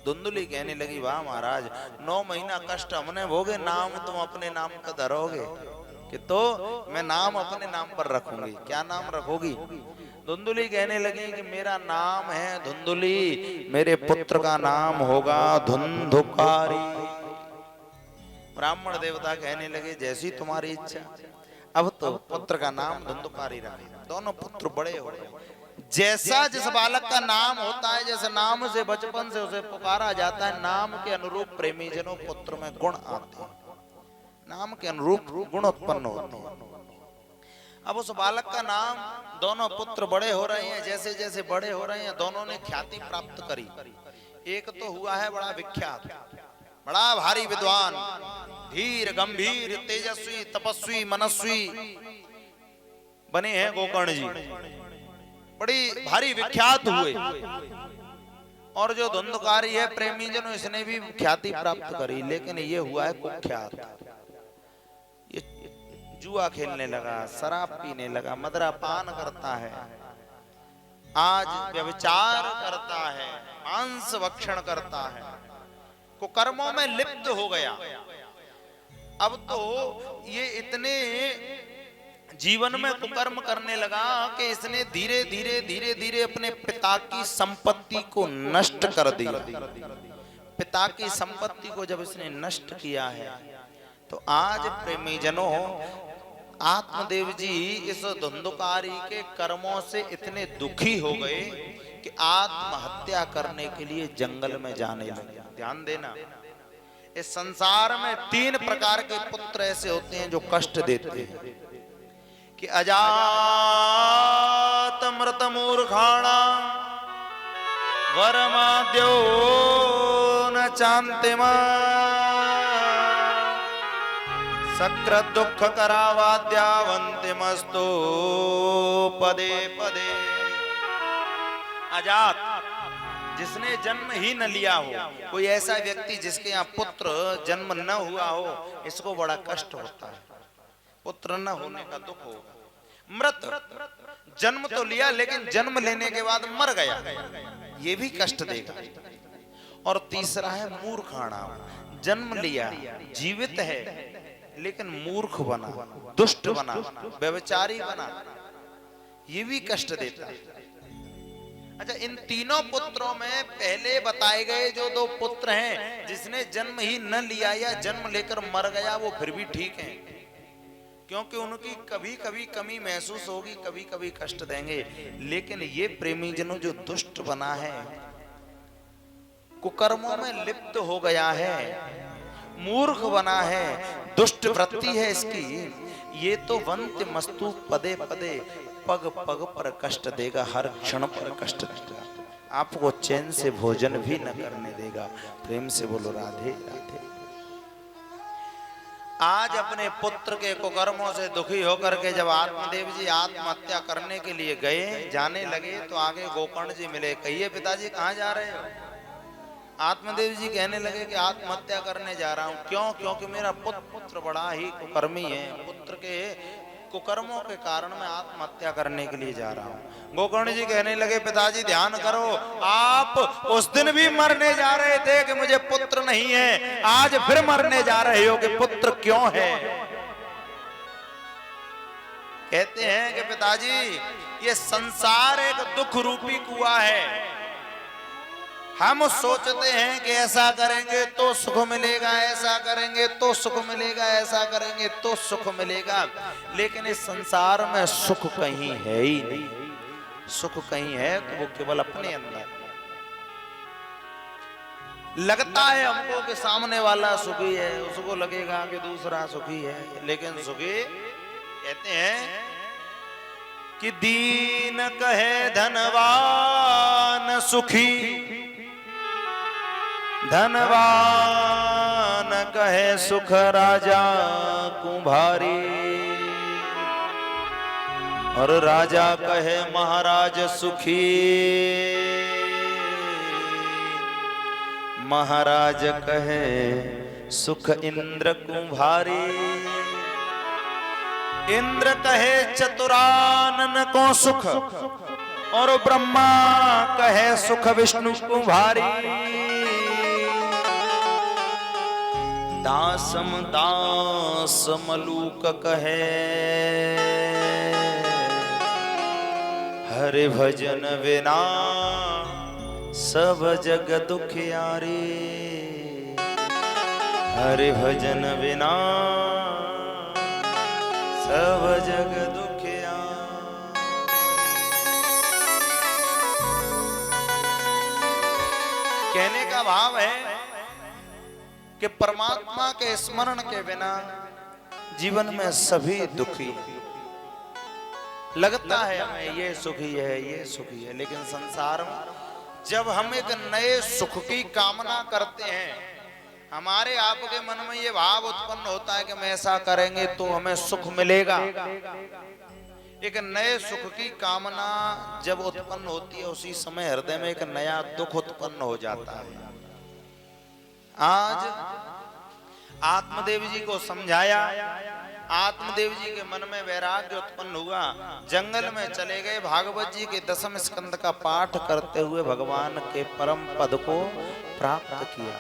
धुंधुली कहने लगी वाह महाराज, 9 महीना कष्ट हमने भोगे, नाम तुम अपने नाम पर धरोगे? कि तो मैं नाम अपने नाम पर रखूंगी। क्या नाम रखोगी? धुंधुली कहने लगी कि मेरा नाम है धुंधुली, मेरे पुत्र का नाम होगा धुंधुकारी। ब्राह्मण देवता कहने लगे जैसी तुम्हारी इच्छा। अब तो पुत्र का नाम धुंधुकारी रखे। दोनों पुत्र बड़े हो गए। जैसा जिस बालक का नाम होता है, जैसे नाम से बचपन से उसे पुकारा जाता है, नाम के अनुरूप प्रेमी जनों पुत्र में गुण आते हैं, नाम के अनुरूप गुण उत्पन्न होते हैं। अब उस बालक का नाम, दोनों पुत्र बड़े हो रहे हैं, जैसे जैसे बड़े हो रहे हैं दोनों ने ख्याति प्राप्त करी। एक तो हुआ है बड़ा विख्यात, बड़ा भारी विद्वान, धीर गंभीर तेजस्वी तपस्वी मनस्वी बने हैं गोकर्ण जी, बड़ी भारी विख्यात हुए। और जो धुंधुकारी है प्रेमी जनों, इसने भी ख्याति प्राप्त करी, लेकिन ये हुआ है कुख्यात। ये जुआ खेलने लगा, शराब पीने लगा, मदरा पान करता है, आज व्यभिचार करता है, मांस भक्षण करता है, कुकर्मों में लिप्त हो गया। अब तो ये इतने जीवन में कुकर्म करने लगा कि इसने धीरे धीरे धीरे धीरे अपने पिता की संपत्ति को नष्ट कर दिया। पिता की संपत्ति को जब इसने नष्ट किया है तो आज प्रेमी जनों आत्मदेव जी इस धुंधुकारी के कर्मों से इतने दुखी हो गए कि आत्महत्या करने के लिए जंगल में जाने लगे। ध्यान देना, इस संसार में 3 प्रकार के पुत्र ऐसे होते हैं जो कष्ट देते हैं कि अजात मृत मूर्खाणा वरमाद्यो न चान्तिमा सकृत दुख करावाद्यावंतिमस्तु पदे पदे। अजात, जिसने जन्म ही न लिया हो, कोई ऐसा व्यक्ति जिसके यहाँ पुत्र जन्म न हुआ हो, इसको बड़ा कष्ट होता है, पुत्र न होने का दुख होगा। मृत, जन्म तो लिया लेकिन जन्म लेने के बाद मर गया, ये भी कष्ट देगा। और तीसरा है मूर्खाणा, जन्म लिया, जीवित है लेकिन मूर्ख बना, दुष्ट बना, व्यभिचारी बना, ये भी कष्ट देता है। अच्छा, इन तीनों पुत्रों में पहले बताए गए जो 2 पुत्र हैं, जिसने जन्म ही न लिया या जन्म लेकर मर गया, वो फिर भी ठीक है, क्योंकि उनकी कभी कभी कमी महसूस होगी, कभी कभी कष्ट देंगे। लेकिन ये प्रेमी जनों जो दुष्ट बना है, कुकर्मों में लिप्त हो गया है, मूर्ख बना है, दुष्ट वृत्ति है इसकी। ये तो वंत मस्तु पदे पदे, पग पग पर कष्ट देगा, हर क्षण पर कष्ट देगा, आपको चैन से भोजन भी न करने देगा। प्रेम से बोलो राधे राधे। आज अपने पुत्र के कुकर्मों से दुखी होकर के जब आत्मदेव जी आत्महत्या करने के लिए गए, जाने लगे, तो आगे गोकर्ण जी मिले। कहिए पिताजी कहाँ जा रहे हो? आत्मदेव जी कहने लगे कि आत्महत्या करने जा रहा हूँ। क्यों? क्योंकि मेरा पुत्र बड़ा ही कुकर्मी है, पुत्र के कुकर्मों के कारण मैं आत्महत्या करने के लिए जा रहा हूँ। गोकर्ण जी कहने लगे पिताजी ध्यान करो, आप उस दिन भी मरने जा रहे थे कि मुझे पुत्र नहीं है, आज फिर मरने जा रहे हो कि पुत्र क्यों है? कहते हैं कि पिताजी ये संसार एक दुख रूपी कुआं है। हम सोचते हैं कि ऐसा करेंगे तो सुख मिलेगा, ऐसा करेंगे तो सुख मिलेगा, ऐसा करेंगे तो सुख मिलेगा, लेकिन इस संसार में सुख कहीं है ही नहीं। सुख कहीं है तो वो केवल अपने अंदर। लगता है हमको कि सामने वाला सुखी है, उसको लगेगा कि दूसरा सुखी है, लेकिन सुखी कहते हैं कि दीन कहे धनवान सुखी, धनवान कहे सुख राजा कुंभारी, और राजा कहे महाराज सुखी, महाराज कहे सुख इंद्र कुंभारी, इंद्र कहे चतुरानन को सुख, और ब्रह्मा कहे सुख विष्णु कुंभारी। दासम दास मलूक कहे, हरि भजन बिना सब जग दुखियारी, हरि भजन बिना सब जग दुखिया। कहने का भाव है कि परमात्मा के स्मरण के बिना जीवन में सभी दुखी। लगता है हमें ये सुखी है, ये सुखी है, लेकिन संसार में जब हम एक नए सुख की कामना करते हैं, हमारे आपके मन में ये भाव उत्पन्न होता है कि हम ऐसा करेंगे तो हमें सुख मिलेगा। एक नए सुख की कामना जब उत्पन्न होती है, उसी समय हृदय में एक नया दुख उत्पन्न हो जाता है। आज आत्मदेव जी को समझाया, आत्मदेव जी के मन में वैराग्य उत्पन्न हुआ, जंगल में चले गए, भागवत जी के 10वें स्कंद का पाठ करते हुए भगवान के परम पद को प्राप्त किया।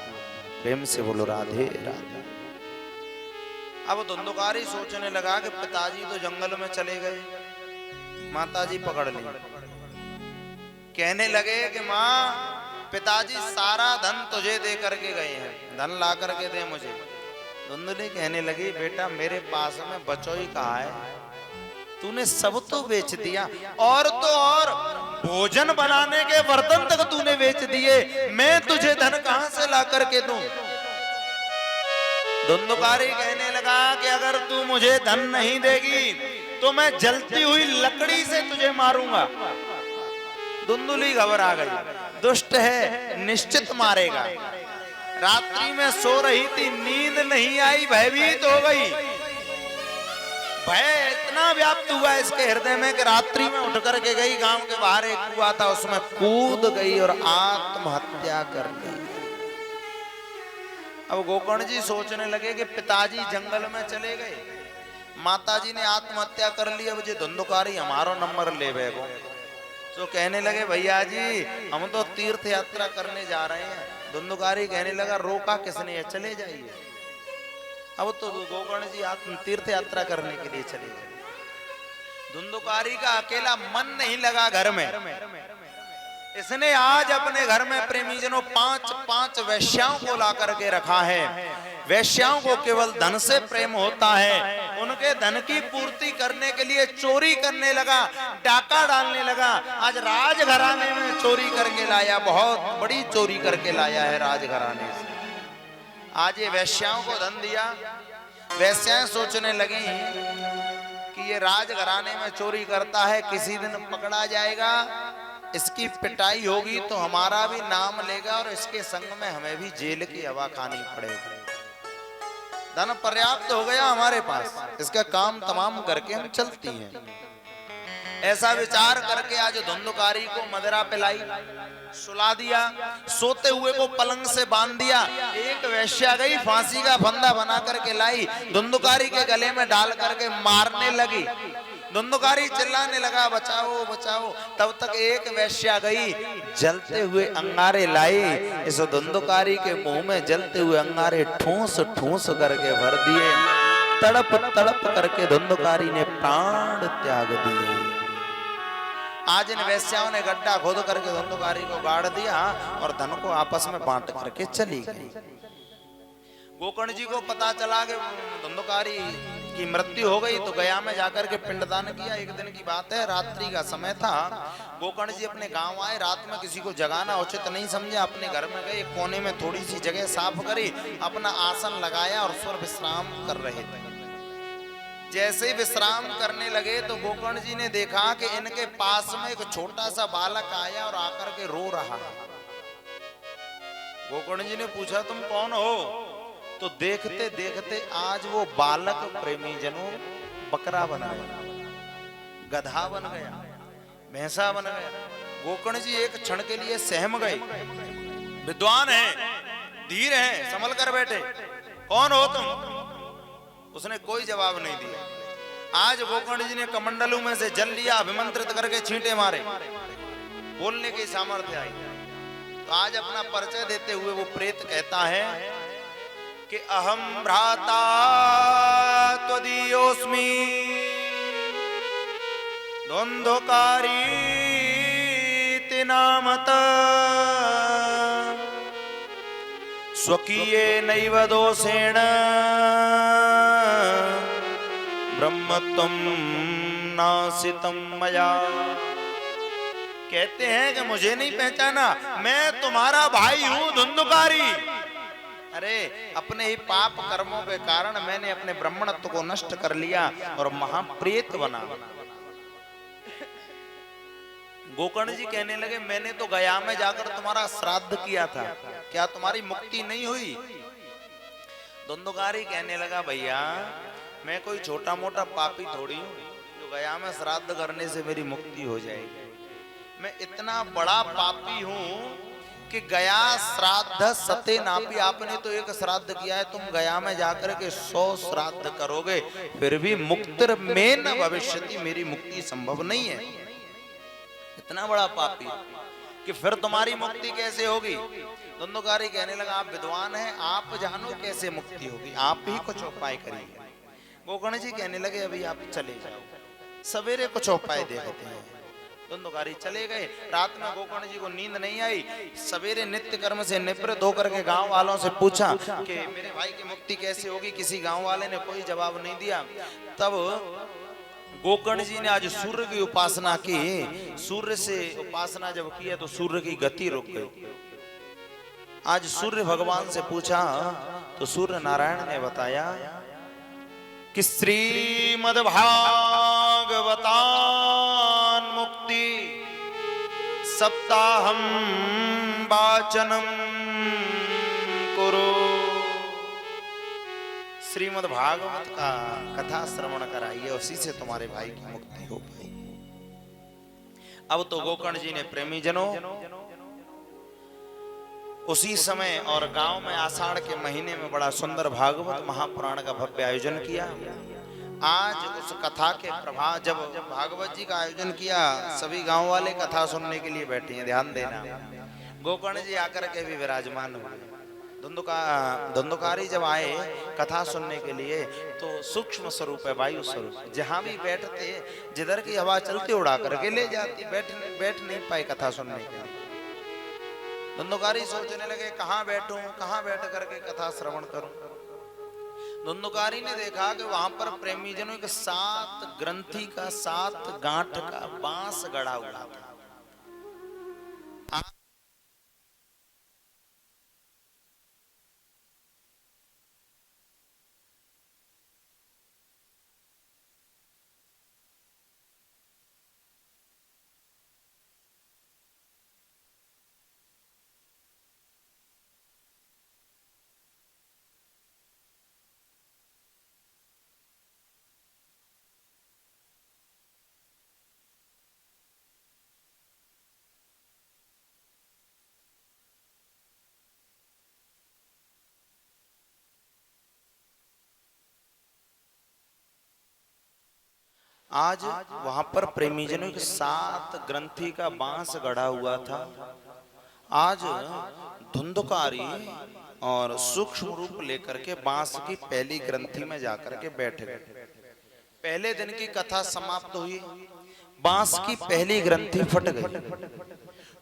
प्रेम से बोलो राधे राधे। अब धुंधुकारी सोचने लगा कि पिताजी तो जंगल में चले गए, माताजी पकड़ ली। कहने लगे कि माँ, पिताजी सारा धन तुझे दे करके गए हैं, धन ला करके दे मुझे। धुंधली कहने लगी बेटा मेरे पास में बचोई कहाँ है, तूने सब तो बेच दिया, और तो और भोजन बनाने के बर्तन तक तूने बेच दिए, मैं तुझे धन कहां से ला करके दूं? धुंधुकारी कहने लगा कि अगर तू मुझे धन नहीं देगी तो मैं जलती हुई लकड़ी से तुझे मारूंगा। धुंधुली घबरा गई, दुष्ट है निश्चित मारेगा। रात्रि में सो रही थी, नींद नहीं आई, भयभीत हो गई। भय इतना व्याप्त हुआ इसके हृदय में कि रात्रि में उठ करके गई, गांव के बाहर एक कुआं था, उसमें कूद गई और आत्महत्या कर ली। अब गोकर्ण जी सोचने लगे कि पिताजी जंगल में चले गए, माताजी ने आत्महत्या कर ली, अब ये धुंधुकारी हमारो नंबर ले बैगो। तो कहने लगे भैया जी हम तो तीर्थ यात्रा करने जा रहे हैं। धुंधुकारी कहने लगा रोका किसने है, चले जाइए। अब तो गोकर्ण जी तीर्थ यात्रा करने के लिए चले गए। धुंधुकारी का अकेला मन नहीं लगा घर में, इसने आज अपने घर में प्रेमीजनों 5 वैश्याओं को ला करके रखा है। वैश्याओं को केवल धन से प्रेम होता है, उनके धन की पूर्ति करने के लिए चोरी करने लगा, डाका डालने लगा। आज राजघराने में चोरी करके लाया, बहुत बड़ी चोरी करके लाया है राजघराने से। आज ये वैश्याओं को धन दिया, वैश्याएं सोचने लगी कि ये राजघराने में चोरी करता है, किसी दिन पकड़ा जाएगा, इसकी पिटाई होगी तो हमारा भी नाम लेगा और इसके संग में हमें भी जेल की हवा खानी पड़ेगी। धन पर्याप्त हो गया हमारे पास, इसका काम तमाम करके हम चलती हैं। ऐसा विचार करके आज धुंधकारी को मदिरा पिलाई, सुला दिया, सोते हुए को पलंग से बांध दिया। एक वेश्या गई, फांसी का फंदा बना करके लाई, धुंधकारी के गले में डाल करके मारने लगी। धुंधकारी चिल्लाने लगा, बचाओ बचाओ। तब तक एक वेश्या गई, जलते हुए अंगारे लाई, इस धुंधकारी के मुंह में जलते हुए अंगारे ठूस ठूस करके भर दिए। तड़प तड़प करके धुंधकारी ने प्राण त्याग दिए। आज इन वेश्याओं ने गड्ढा खोद करके धुंधकारी को गाड़ दिया और धन को आपस में बांट करके चली गई। गोकर्ण जी को पता चला कि धुंधकारी की मृत्यु हो गई तो गया में जाकर के पिंडदान किया। एक दिन की बात है, रात्रि का समय था। गोकर्ण जी अपने गांव आए, रात में किसी को जगाना उचित नहीं समझा, अपने घर में गए, कोने में थोड़ी सी जगह साफ करी, अपना आसन लगाया और उस पर विश्राम कर रहे थे। जैसे ही विश्राम करने लगे तो गोकर्ण जी ने देखा कि इनके पास में एक छोटा सा बालक आया और आकर के रो रहा है। गोकर्ण जी ने पूछा, तुम कौन हो? तो देखते देखते आज वो बालक प्रेमी जनों बकरा बन गया, गधा बन गया, भैंसा बन गया। गोकर्ण जी एक क्षण के लिए सहम गए। विद्वान है, धीर है, संभल कर बैठे, कौन हो तुम? उसने कोई जवाब नहीं दिया। आज गोकर्ण जी ने कमंडलू में से जल लिया, अभिमंत्रित करके छींटे मारे, बोलने की सामर्थ्य आई। तो आज अपना परिचय देते हुए वो प्रेत कहता है कि अहम भ्राता त्वदीयोस्मि द्वंद्वकारी नामत स्वकीये नैव दोषेण ब्रह्मत्वं नासितम मया। कहते हैं कि मुझे नहीं पहचाना, मैं तुम्हारा भाई हूं धुंधकारी। अरे अपने ही पाप कर्मों के कारण मैंने अपने ब्राह्मणत्व को नष्ट कर लिया और महाप्रेत बना। गोकर्ण जी कहने लगे, मैंने तो गया में जाकर तुम्हारा श्राद्ध किया था, क्या तुम्हारी मुक्ति नहीं हुई? धुंधकारी कहने लगा, भैया मैं कोई छोटा मोटा पापी थोड़ी हूँ जो गया में श्राद्ध करने से मेरी मुक्ति हो जाएगी। मैं इतना बड़ा पापी हूँ कि गया श्राद्ध सते नापी। आपने तो एक श्राद्ध किया है, तुम गया में जाकर के 100 श्राद्ध करोगे फिर भी मुक्तिर में न भविष्यति, मेरी मुक्ति संभव नहीं है। इतना बड़ा पापी कि फिर तुम्हारी मुक्ति कैसे होगी? धुंधकारी कहने लगा, आप विद्वान हैं, आप जानो कैसे मुक्ति होगी, आप ही कुछ उपाय करिए। गोकर्ण जी कहने लगे, अभी आप चले जाओ, सवेरे कुछ उपाय देखते हैं। धुंधकारी चले गए। रात में गोकर्ण जी को नींद नहीं आई। सवेरे नित्य कर्म से निवृत्त होकर के गांव वालों से पूछा कि मेरे भाई की मुक्ति कैसे होगी। किसी गांव वाले ने कोई जवाब नहीं दिया। तब गोकर्ण जी ने आज सूर्य की उपासना की। सूर्य से उपासना जब की है तो सूर्य की गति रुक गई। आज सूर्य भगवान से पूछा तो सूर्य नारायण ने बताया कि श्रीमद् भागवतान मुक्ति सप्ताहम वाचनम कुरु। श्रीमद् भागवत का कथा श्रवण कराइए, उसी से तुम्हारे भाई की मुक्ति हो पाई। अब तो गोकर्ण जी ने प्रेमी जनों उसी समय और गांव में आषाढ़ के महीने में बड़ा सुंदर भागवत महापुराण का भव्य आयोजन किया। आज उस कथा के प्रभाव, जब भागवत जी का आयोजन किया, सभी गांव वाले कथा सुनने के लिए बैठे हैं। ध्यान देना, गोकर्ण जी आकर के भी विराजमान हुए। धुंधकारी जब आए कथा सुनने के लिए तो सूक्ष्म स्वरूप है, वायु स्वरूप, जहां भी बैठते जिधर की हवा चलती उड़ा करके ले जाती। बैठ नहीं पाए कथा सुनने के लिए। धुंधकारी सोचने लगे, कहाँ बैठूं, कहाँ बैठ करके कथा श्रवण करूं। धुंधकारी ने देखा कि वहां पर प्रेमी जनों के 7 ग्रंथि का 7 गांठ का बांस गड़ा हुआ था। आज वहां पर प्रेमीजनों के 7 ग्रंथि का बांस गढ़ा हुआ था। आज धुंधकारी और सूक्ष्म रूप लेकर के बांस की पहली ग्रंथि में जाकर के बैठ गए। पहले दिन की कथा समाप्त हुई, बांस की पहली ग्रंथि फट गई।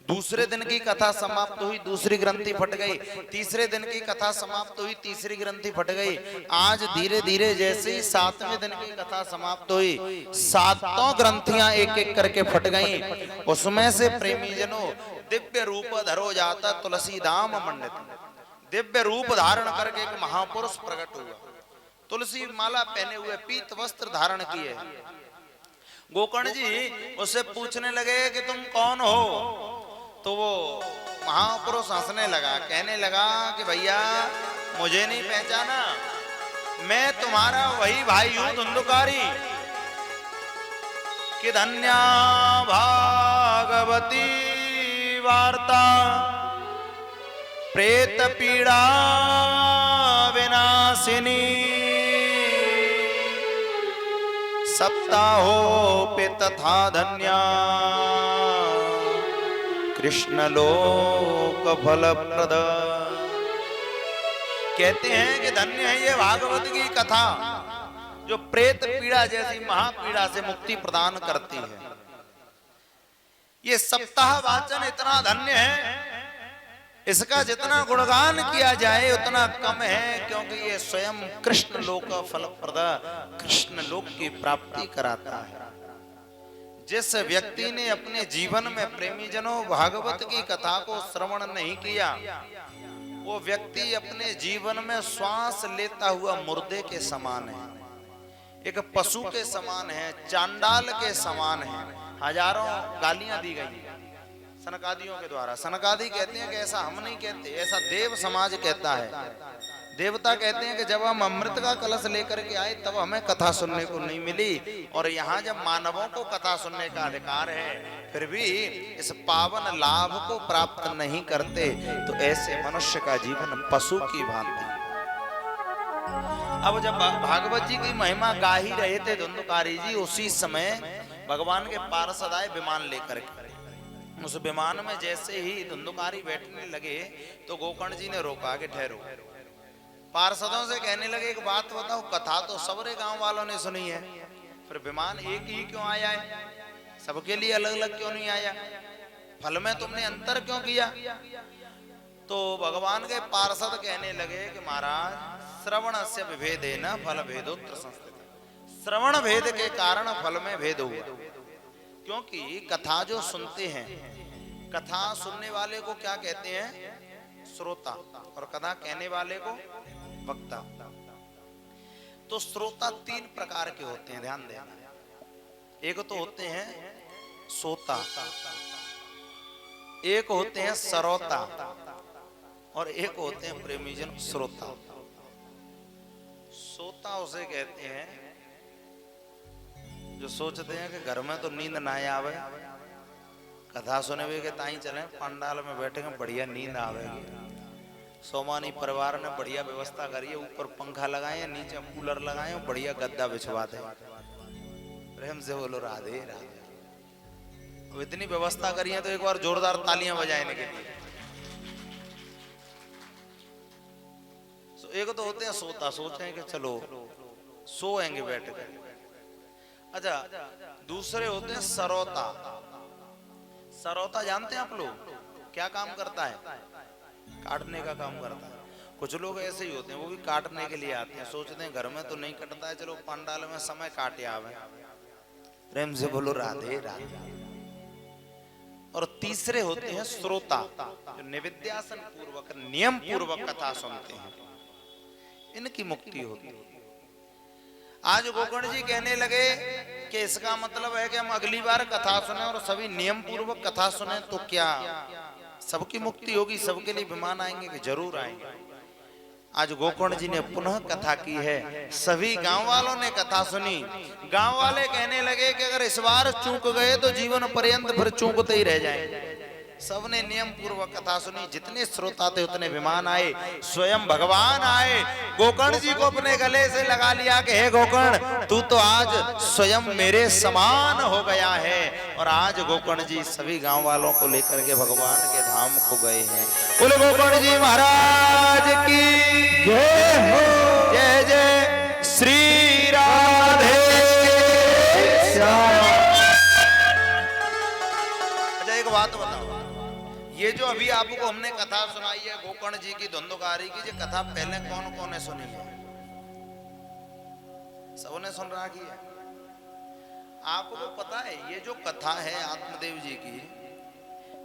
दूसरे दिन की कथा समाप्त हुई, दूसरी ग्रंथि फट गई। तीसरे दिन की कथा समाप्त हुई, तीसरी ग्रंथि फट गई। आज धीरे धीरे जैसे ही 7वें दिन की कथा समाप्त हुई, 7 ग्रंथियां एक एक करके फट गईं। उसमें से प्रेमीजनों दिव्य रूप धरो जाता तुलसी धाम मंडित, दिव्य रूप धारण करके एक महापुरुष प्रकट हुआ। तुलसी माला पहने हुए, पीत वस्त्र धारण किए। गोकर्ण जी उससे पूछने लगे कि तुम कौन हो? तो वो महापुरुष हंसने लगा, कहने लगा कि भैया मुझे नहीं पहचाना, मैं तुम्हारा वही भाई हूं धुंधकारी। कि धन्या भागवती वार्ता प्रेत पीड़ा विनाशिनी, सप्ताहोपि तथा धन्या कृष्ण लोक फलप्रद। कहते हैं कि धन्य है ये भागवत की कथा जो प्रेत पीड़ा जैसी महापीड़ा से मुक्ति प्रदान करती है। ये सप्ताह वाचन इतना धन्य है, इसका जितना गुणगान किया जाए उतना कम है, क्योंकि ये स्वयं कृष्ण लोक फलप्रद, कृष्ण लोक की प्राप्ति कराता है। जिस व्यक्ति ने अपने जीवन में प्रेमीजनों भागवत की कथा को श्रवण नहीं किया, वो व्यक्ति अपने जीवन में श्वास लेता हुआ मुर्दे के समान है, एक पशु के समान है, चांडाल के समान है। हजारों गालियां दी गई सनकादियों के द्वारा। सनकादि कहते हैं कि ऐसा हम नहीं कहते, ऐसा देव समाज कहता है। देवता कहते हैं कि जब हम अमृत का कलश लेकर के आए तब हमें कथा सुनने को नहीं मिली, और यहाँ जब मानवों को कथा सुनने का अधिकार है फिर भी इस पावन लाभ को प्राप्त नहीं करते, तो ऐसे मनुष्य का जीवन पशु की भांति। अब जब भागवत जी की महिमा गा ही रहे थे धुंधकारी जी, उसी समय भगवान के पार्षद आए विमान लेकर के। उस विमान में जैसे ही धुंधकारी बैठने लगे तो गोकर्ण जी ने रोका कि ठहरो। पार्षदों से कहने लगे एक बात बताओ, कथा तो सबरे गांव वालों ने सुनी है, फिर विमान एक ही क्यों आया है? सबके लिए अलग अलग क्यों नहीं आया? फल में तुमने अंतर क्यों किया? तो भगवान के पार्षद कहने लगे कि महाराज श्रवण से विभेदेन फल भेदोत्र संस्थित, श्रवण भेद के कारण फल में भेद हुआ। क्योंकि कथा जो सुनते हैं, कथा सुनने वाले को क्या कहते हैं? श्रोता, और कथा कहने वाले को वक्ता। तो श्रोता 3 प्रकार के होते हैं, ध्यान देना। एक तो होते हैं सोता, एक होते हैं सरोता, और एक होते हैं प्रेमीजन श्रोता। सोता उसे कहते हैं जो सोचते हैं कि घर में तो नींद ना आवे, कथा सुने हुए के ताई चले पंडाल में बैठेंगे बढ़िया नींद आवेगी। सोमानी परिवार ने बढ़िया व्यवस्था करी है, ऊपर पंखा लगाए, नीचे कूलर लगाए, बढ़िया गद्दा बिछवा दे। प्रेम से बोलो राधे राधे। अब इतनी व्यवस्था करी है तो एक बार जोरदार तालियां बजाने के लिए। एक तो होते हैं सोता, सोचते हैं कि चलो सोएंगे बैठ कर। अच्छा, दूसरे होते हैं सरोता। सरोता जानते हैं आप लोग क्या काम करता है? काटने का काम करता है। कुछ लोग ऐसे ही होते हैं, वो भी काटने के लिए आते हैं, सोचते हैं घर में तो नहीं कटता है, चलो पंडाल में समय काटे आवे। प्रेम से बोलो राधे राधे। और तीसरे होते हैं श्रोता, जो निविद्यासन पूर्वक नियम पूर्वक कथा सुनते हैं, इनकी मुक्ति होती है। आज गोकर्ण जी कहने लगे कि इसका मतलब है कि हम अगली बार कथा सुने और सभी नियम पूर्वक कथा सुने तो क्या सबकी मुक्ति होगी? सबके लिए विमान आएंगे कि जरूर आएंगे। आज गोकर्ण जी ने पुनः कथा की है, सभी गांव वालों ने कथा सुनी। गांव वाले कहने लगे कि अगर इस बार चूक गए तो जीवन पर्यंत फिर चूकते ही रह जाएंगे। सबने नियम पूर्वक कथा सुनी। जितने श्रोता थे उतने विमान आए, स्वयं भगवान आए, गोकर्ण जी को अपने गले से लगा लिया कि हे गोकर्ण, तू तो आज स्वयं मेरे समान हो गया है। और आज गोकर्ण जी सभी गांव वालों को लेकर के भगवान के धाम को गए हैं। बोले गोकर्ण जी महाराज की जय हो। जय जय श्री राधे श्याम। अच्छा एक बात बताओ, ये जो अभी आपको हमने कथा सुनाई है गोकर्ण जी की धुंधुकारी की, ये कथा पहले कौन कौन ने सुनी है? सबने सुन रखी है। आपको पता है ये जो कथा है आत्मदेव जी की,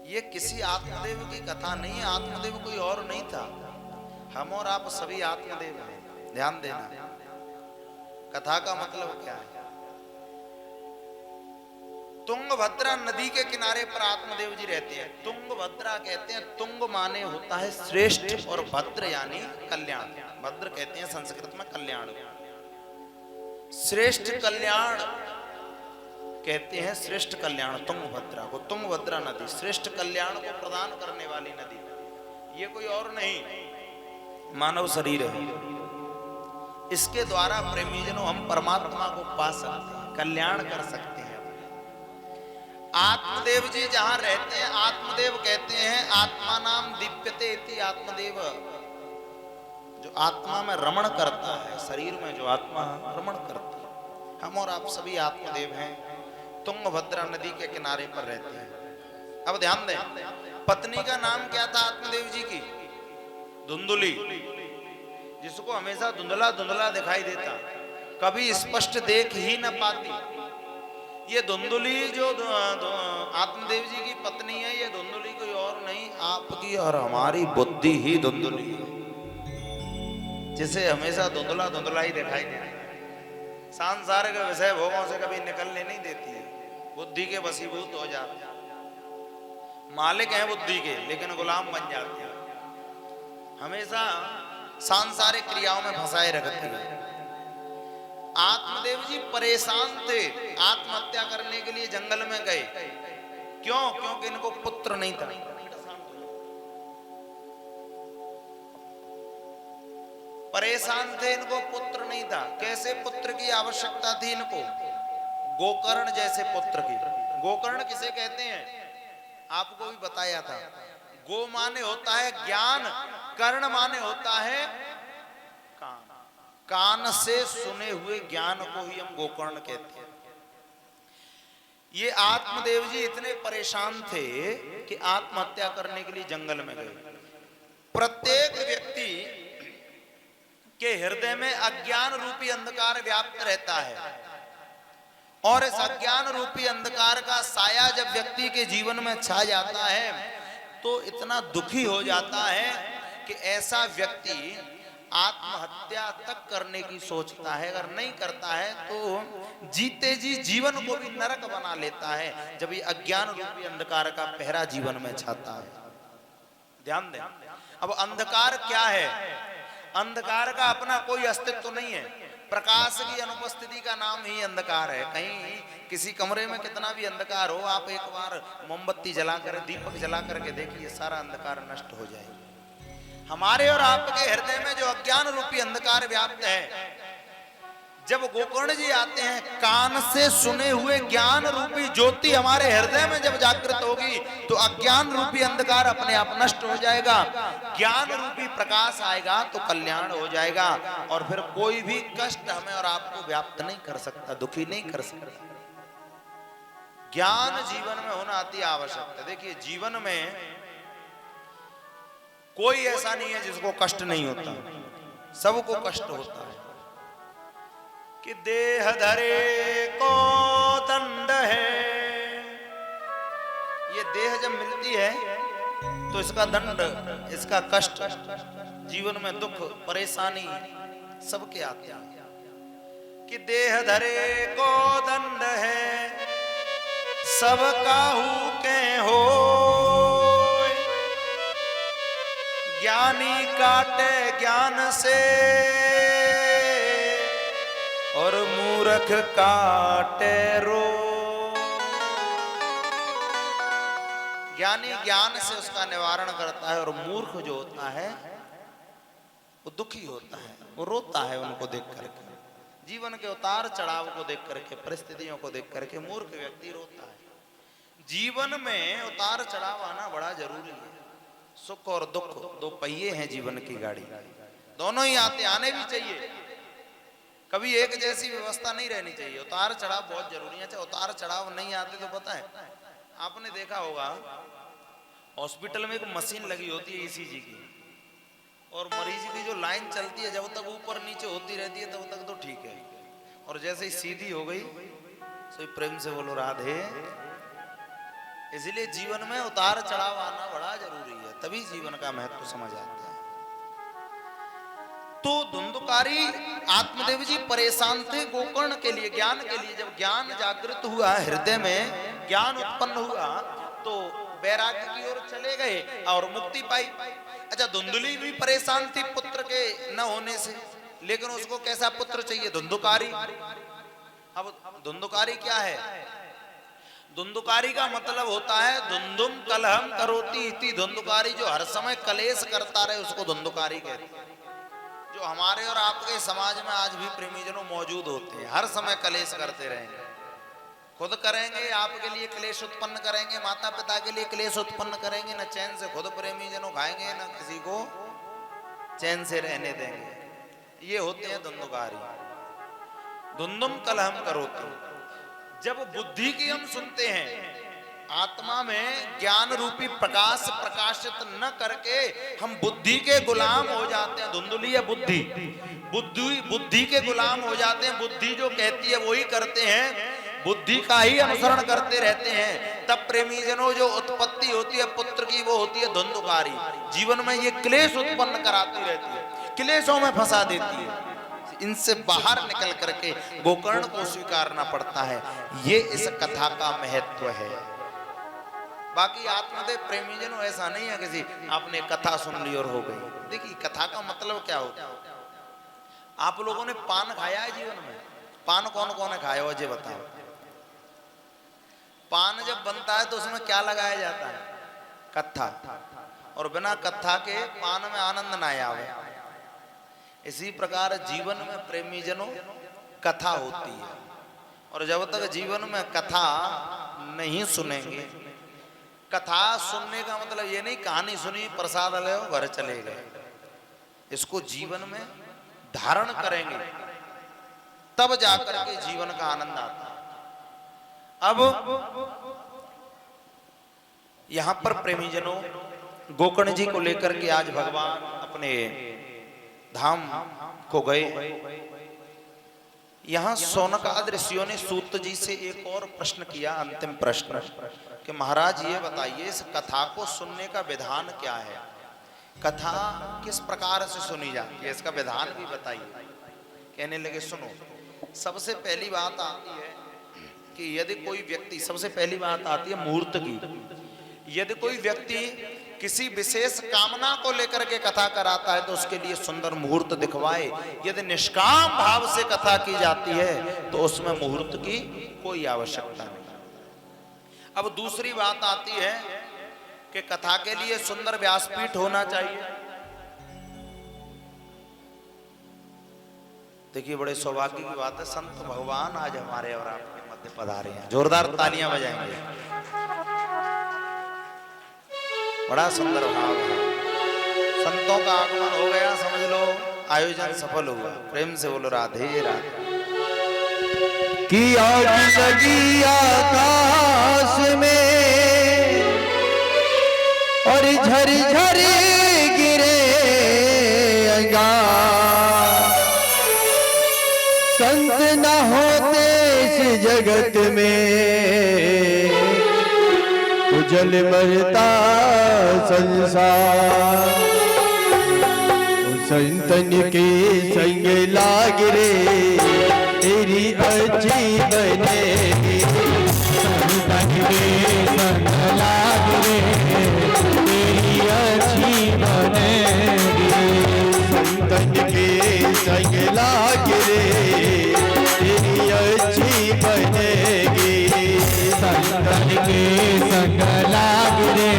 ये किसी आत्मदेव की कथा नहीं है। आत्मदेव कोई और नहीं था, हम और आप सभी आत्मदेव हैं। ध्यान देना, कथा का मतलब क्या है। तुंगभद्रा नदी के किनारे पर आत्मदेव जी रहते हैं। तुंगभद्रा कहते हैं, तुंग माने होता है श्रेष्ठ और भद्र यानी कल्याण। भद्र कहते हैं संस्कृत में कल्याण, श्रेष्ठ कल्याण कहते हैं, श्रेष्ठ कल्याण तुंगभद्रा को। तुंगभद्रा नदी श्रेष्ठ कल्याण को प्रदान करने वाली नदी, ये कोई और नहीं मानव शरीर है। इसके द्वारा प्रेमीजनों हम परमात्मा को पा सकते हैं, कल्याण कर सकते हैं। आत्मदेव जी जहां रहते हैं, आत्मदेव कहते हैं आत्मा नाम दीप्यते इति आत्मदेव, जो आत्मा में रमण करता है, शरीर में जो आत्मा रमण करती है। हम और आप सभी आत्मदेव हैं, तुंगभद्रा नदी के किनारे पर रहते हैं। अब ध्यान दें, पत्नी का नाम क्या था आत्मदेव जी की? धुंधुली, जिसको हमेशा धुंधला धुंधला दिखाई देता, कभी स्पष्ट देख ही न पाती। ये धुंधुली जो आत्मदेव जी की पत्नी है, ये धुंधुली कोई और नहीं, आपकी और हमारी बुद्धि ही धुंधुली है, जिसे हमेशा धुंधला धुंधला ही दिखाई देता है। सांसारिक विषय भोगों से कभी निकलने नहीं देती है, बुद्धि के वशीभूत हो जाते हैं। मालिक हैं बुद्धि के, लेकिन गुलाम बन जाते हैं, हमेशा सांसारिक क्रियाओं में फंसाए रखते हैं। आत्मदेव जी परेशान थे, आत्महत्या करने के लिए जंगल में गए। क्यों? क्योंकि इनको पुत्र नहीं था। परेशान थे, इनको पुत्र नहीं था। कैसे पुत्र की आवश्यकता थी इनको? गोकर्ण जैसे पुत्र की। गोकर्ण किसे कहते हैं आपको भी बताया था। गो माने होता है ज्ञान, कर्ण माने होता है कान। कान से सुने हुए ज्ञान को ही हम गोकर्ण कहते हैं। ये आत्मदेव जी इतने परेशान थे कि आत्महत्या करने के लिए जंगल में गए। प्रत्येक व्यक्ति के हृदय में अज्ञान रूपी अंधकार व्याप्त रहता है, और इस अज्ञान रूपी अंधकार का साया जब व्यक्ति के जीवन में छा जाता है तो इतना दुखी हो जाता है कि ऐसा व्यक्ति आत्महत्या तक करने की सोचता है। अगर नहीं करता है तो जीते जी जीवन को भी नरक बना लेता है, जब ये अज्ञान रूपी अंधकार का पहरा जीवन में छाता है। ध्यान दें, अब अंधकार क्या है? अंधकार का अपना कोई अस्तित्व तो नहीं है। प्रकाश की अनुपस्थिति का नाम ही अंधकार है। कहीं किसी कमरे में कितना भी अंधकार हो, आप एक बार मोमबत्ती जलाकर, दीपक जला करके देखिए, सारा अंधकार नष्ट हो जाएगा। हमारे और आपके हृदय में जो अज्ञान रूपी अंधकार व्याप्त है, जब गोकर्ण जी आते हैं, कान से सुने हुए ज्ञान रूपी ज्योति हमारे हृदय में जब जागृत होगी तो अज्ञान रूपी अंधकार अपने आप नष्ट हो जाएगा, ज्ञान रूपी प्रकाश आएगा तो कल्याण हो जाएगा, और फिर कोई भी कष्ट हमें और आपको व्याप्त नहीं कर सकता, दुखी नहीं कर सकता। ज्ञान जीवन में होना अति आवश्यक है। देखिए, जीवन में कोई ऐसा नहीं है जिसको कष्ट नहीं होता, सबको कष्ट होता है। कि देह धरे को दंड है, ये देह जब मिलती है तो इसका दंड, इसका कष्ट, जीवन में दुख परेशानी सबके आते हैं। कि देह धरे को दंड है, सब काहू के हो, ज्ञानी काटे ज्ञान से और मूर्ख काटे रो। ज्ञानी ज्ञान से उसका निवारण करता है, और मूर्ख जो होता है वो दुखी होता है, वो रोता है उनको देख करके, जीवन के उतार चढ़ाव को देख करके, परिस्थितियों को देख करके मूर्ख व्यक्ति रोता है। जीवन में उतार चढ़ाव आना बड़ा जरूरी है। सुख और दुख दो पहिए हैं जीवन की गाड़ी, दोनों ही आने भी चाहिए, कभी एक जैसी व्यवस्था नहीं रहनी चाहिए। उतार चढ़ाव बहुत जरूरी है। अच्छा, उतार चढ़ाव नहीं आते तो पता है, आपने देखा होगा हॉस्पिटल में एक मशीन लगी होती है ईसीजी की, और मरीज की जो लाइन चलती है जब तक ऊपर नीचे होती रहती है तब तक तो ठीक है, और जैसे ही सीधी हो गई तो प्रेम से बोलो राधे। इसलिए जीवन में उतार चढ़ाव आना बड़ा जरूरी है, तभी जीवन का महत्व समझ आता है। तो धुंधुकारी आत्मदेव जी परेशान थे गोकर्ण के लिए, ज्ञान के लिए। जब ज्ञान जागृत हुआ, हृदय में ज्ञान उत्पन्न हुआ, तो वैराग्य की ओर चले गए और मुक्ति पाई। अच्छा, धुंधुली भी परेशान थी पुत्र के न होने से, लेकिन उसको कैसा पुत्र चाहिए? धुंधुकारी। अब धुंधुकारी क्या है? धुंधुकारी का मतलब होता है धुंधुम कलहम करोति इति। धुंधुकारी जो हर समय कलेश करता रहे उसको धुंधुकारी कहते हैं। जो हमारे और आपके समाज में आज भी प्रेमीजनों मौजूद होते हैं, हर समय कलेश करते रहेंगे, खुद करेंगे, आपके लिए क्लेश उत्पन्न करेंगे, माता पिता के लिए क्लेश उत्पन्न करेंगे, न चैन से खुद प्रेमीजनों खाएंगे, न किसी को चैन से रहने देंगे। ये होते हैं धुंधुकारी। धुंधुम कलहम करोति। जब बुद्धि की हम सुनते हैं, आत्मा में ज्ञान रूपी प्रकाश प्रकाशित न करके हम बुद्धि के गुलाम हो जाते हैं। धुंधुली है बुद्धि, बुद्धि के गुलाम हो जाते हैं। बुद्धि जो कहती है वही करते हैं, बुद्धि का ही अनुसरण करते रहते हैं। तब प्रेमीजनों जो उत्पत्ति होती है पुत्र की, वो होती है धुंधुकारी। जीवन में ये क्लेश उत्पन्न कराती रहती है, क्लेशों में फंसा देती है। इनसे बाहर निकल करके गोकर्ण को स्वीकारना पड़ता है। ये इस कथा का महत्व है। बाकी आत्मदेव प्रेमीजनों ऐसा नहीं है किसी आपने कथा सुन ली और हो गई। देखिए कथा का मतलब क्या होता है? आप लोगों ने पान खाया है जीवन में? पान कौन कौन है खाया हो, मुझे बताओ। पान जब बनता है तो उसमें क्या लगाया जाता है? कथा। और बिना कथा के पान में आनंद ना आवे। इसी प्रकार जीवन में प्रेमीजनों कथा होती है, और जब तक जीवन में कथा नहीं सुनेंगे, कथा सुनने का मतलब ये नहीं कहानी सुनी प्रसाद ले घर चले गए, इसको जीवन में धारण करेंगे तब जाकर के जीवन का आनंद आता है। अब यहां पर प्रेमीजनों गोकर्ण जी को लेकर के आज भगवान अपने धाम को गए। यहां शौनकादि ऋषियों ने सूत जी से एक और प्रश्न किया, अंतिम प्रश्न, कि महाराज ये बताइए इस कथा को सुनने का विधान क्या है? कथा किस प्रकार से सुनी जाती है, इसका विधान भी बताइए। कहने लगे सुनो, सबसे पहली बात आती है कि यदि कोई व्यक्ति, सबसे पहली बात आती है मुहूर्त की। यदि कोई व्यक्ति किसी विशेष कामना को लेकर के कथा कराता है तो उसके लिए सुंदर मुहूर्त दिखवाए। यदि निष्काम भाव से कथा की जाती है तो उसमें मुहूर्त की कोई आवश्यकता नहीं। अब दूसरी बात आती है कि कथा के लिए सुंदर व्यासपीठ होना चाहिए। देखिए बड़े सौभाग्य की बात है, संत भगवान आज हमारे और आपके मध्य पधारे हैं। जोरदार तालियां बजाएंगे। बड़ा सुंदर भाव है। संतों का आगमन हो गया, समझ लो आयोजन सफल हुआ। प्रेम से बोलो राधे राधे। कि आग लगी आकाश में और झरझर गिरे अंगार, संत न होते इस जगत में तो जल मरता संसार। संतन के संग लाग रे तेरी अच्छी बनेगी। संतन के संग लाग रे तेरी अच्छी बनेगी। संतन के संग लाग रे तेरी अच्छी बनेगी। संतन के संग लाग रे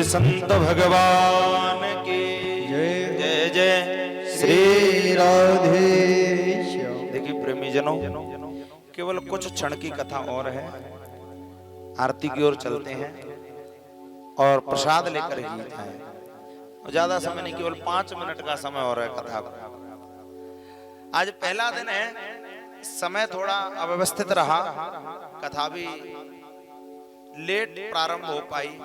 संत भगवान की जय। जय जय श्री राधे। देखिए प्रेमी जनों, केवल कुछ क्षण की कथा और है, आरती की ओर चलते हैं और प्रसाद लेकर गीत है। ज्यादा समय नहीं, केवल 5 मिनट का समय और है कथा को। आज पहला दिन है, समय थोड़ा अव्यवस्थित रहा, कथा भी लेट प्रारंभ हो पाई।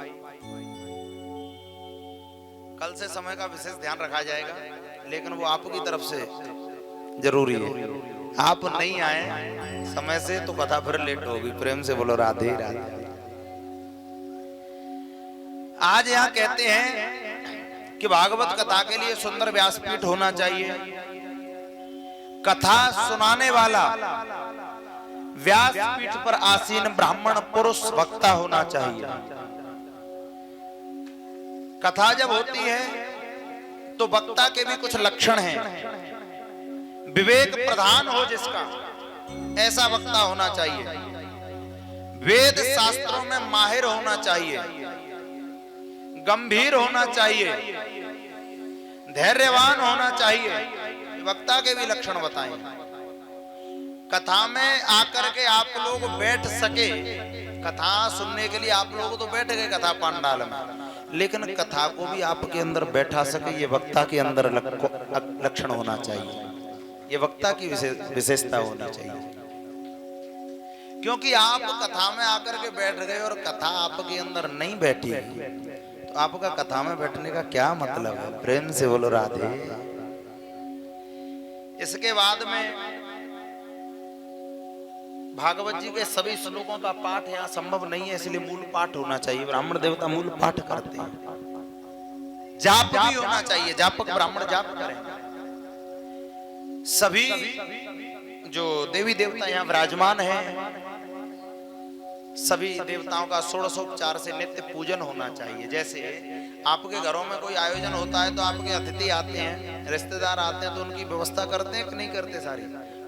कल से समय का विशेष ध्यान रखा जाएगा, लेकिन वो आपकी तरफ से जरूरी है। आप नहीं आए समय से तो कथा फिर लेट होगी। प्रेम से बोलो राधे राधे। आज यहाँ कहते हैं कि भागवत कथा के लिए सुंदर व्यासपीठ होना चाहिए। कथा सुनाने वाला व्यासपीठ पर आसीन ब्राह्मण पुरुष वक्ता होना चाहिए। कथा जब होती है तो वक्ता के भी कुछ लक्षण हैं। विवेक प्रधान हो जिसका, ऐसा वक्ता होना चाहिए। वेद शास्त्रों में माहिर होना चाहिए, गंभीर होना चाहिए, धैर्यवान होना चाहिए। वक्ता के भी लक्षण बताएं। कथा में आकर के आप लोग बैठ सके, कथा सुनने के लिए आप लोग तो बैठ गए कथा पंडाल में, लेकिन कथा को भी आपके अंदर बैठा सके, ये वक्ता के अंदर लक्षण होना चाहिए। ये वक्ता की विशेषता होनी चाहिए। क्योंकि आप कथा में आकर के बैठ गए और कथा आपके अंदर नहीं बैठी, तो आपका कथा में बैठने का क्या मतलब है? प्रेम से बोलो राधे। इसके बाद में भागवत जी के सभी श्लोकों का पाठ यहाँ संभव नहीं है, इसलिए मूल पाठ होना चाहिए। ब्राह्मण देवता मूल पाठ करते हैं। जाप भी होना चाहिए, जापक ब्राह्मण जाप करें। सभी जो देवी देवता यहाँ विराजमान हैं, सभी देवताओं का षोडशोपचार से नित्य पूजन होना चाहिए। जैसे आपके घरों में कोई आयोजन होता है तो आपके अतिथि आते हैं, रिश्तेदार आते हैं, तो उनकी व्यवस्था करते हैं कि नहीं करते? सारी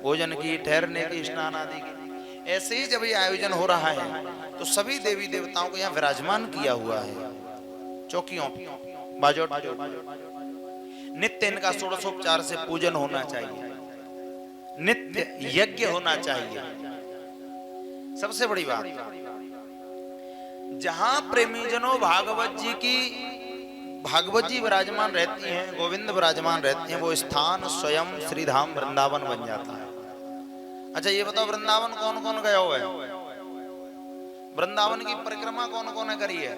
भोजन की, ठहरने की, स्नान आदि की। ऐसे ही जब ये आयोजन हो रहा है तो सभी देवी देवताओं को यहाँ विराजमान किया हुआ है, चौकियों बाजोट। नित्य इनका षोडशोपचार से पूजन होना चाहिए, नित्य यज्ञ होना चाहिए। सबसे बड़ी बात, जहां प्रेमीजनों भागवत जी विराजमान रहती हैं, गोविंद विराजमान रहते हैं, वो स्थान स्वयं श्रीधाम वृंदावन बन जाता है। अच्छा ये बताओ, वृंदावन कौन कौन गया हुआ है? वृंदावन की परिक्रमा कौन कौन ने करी है?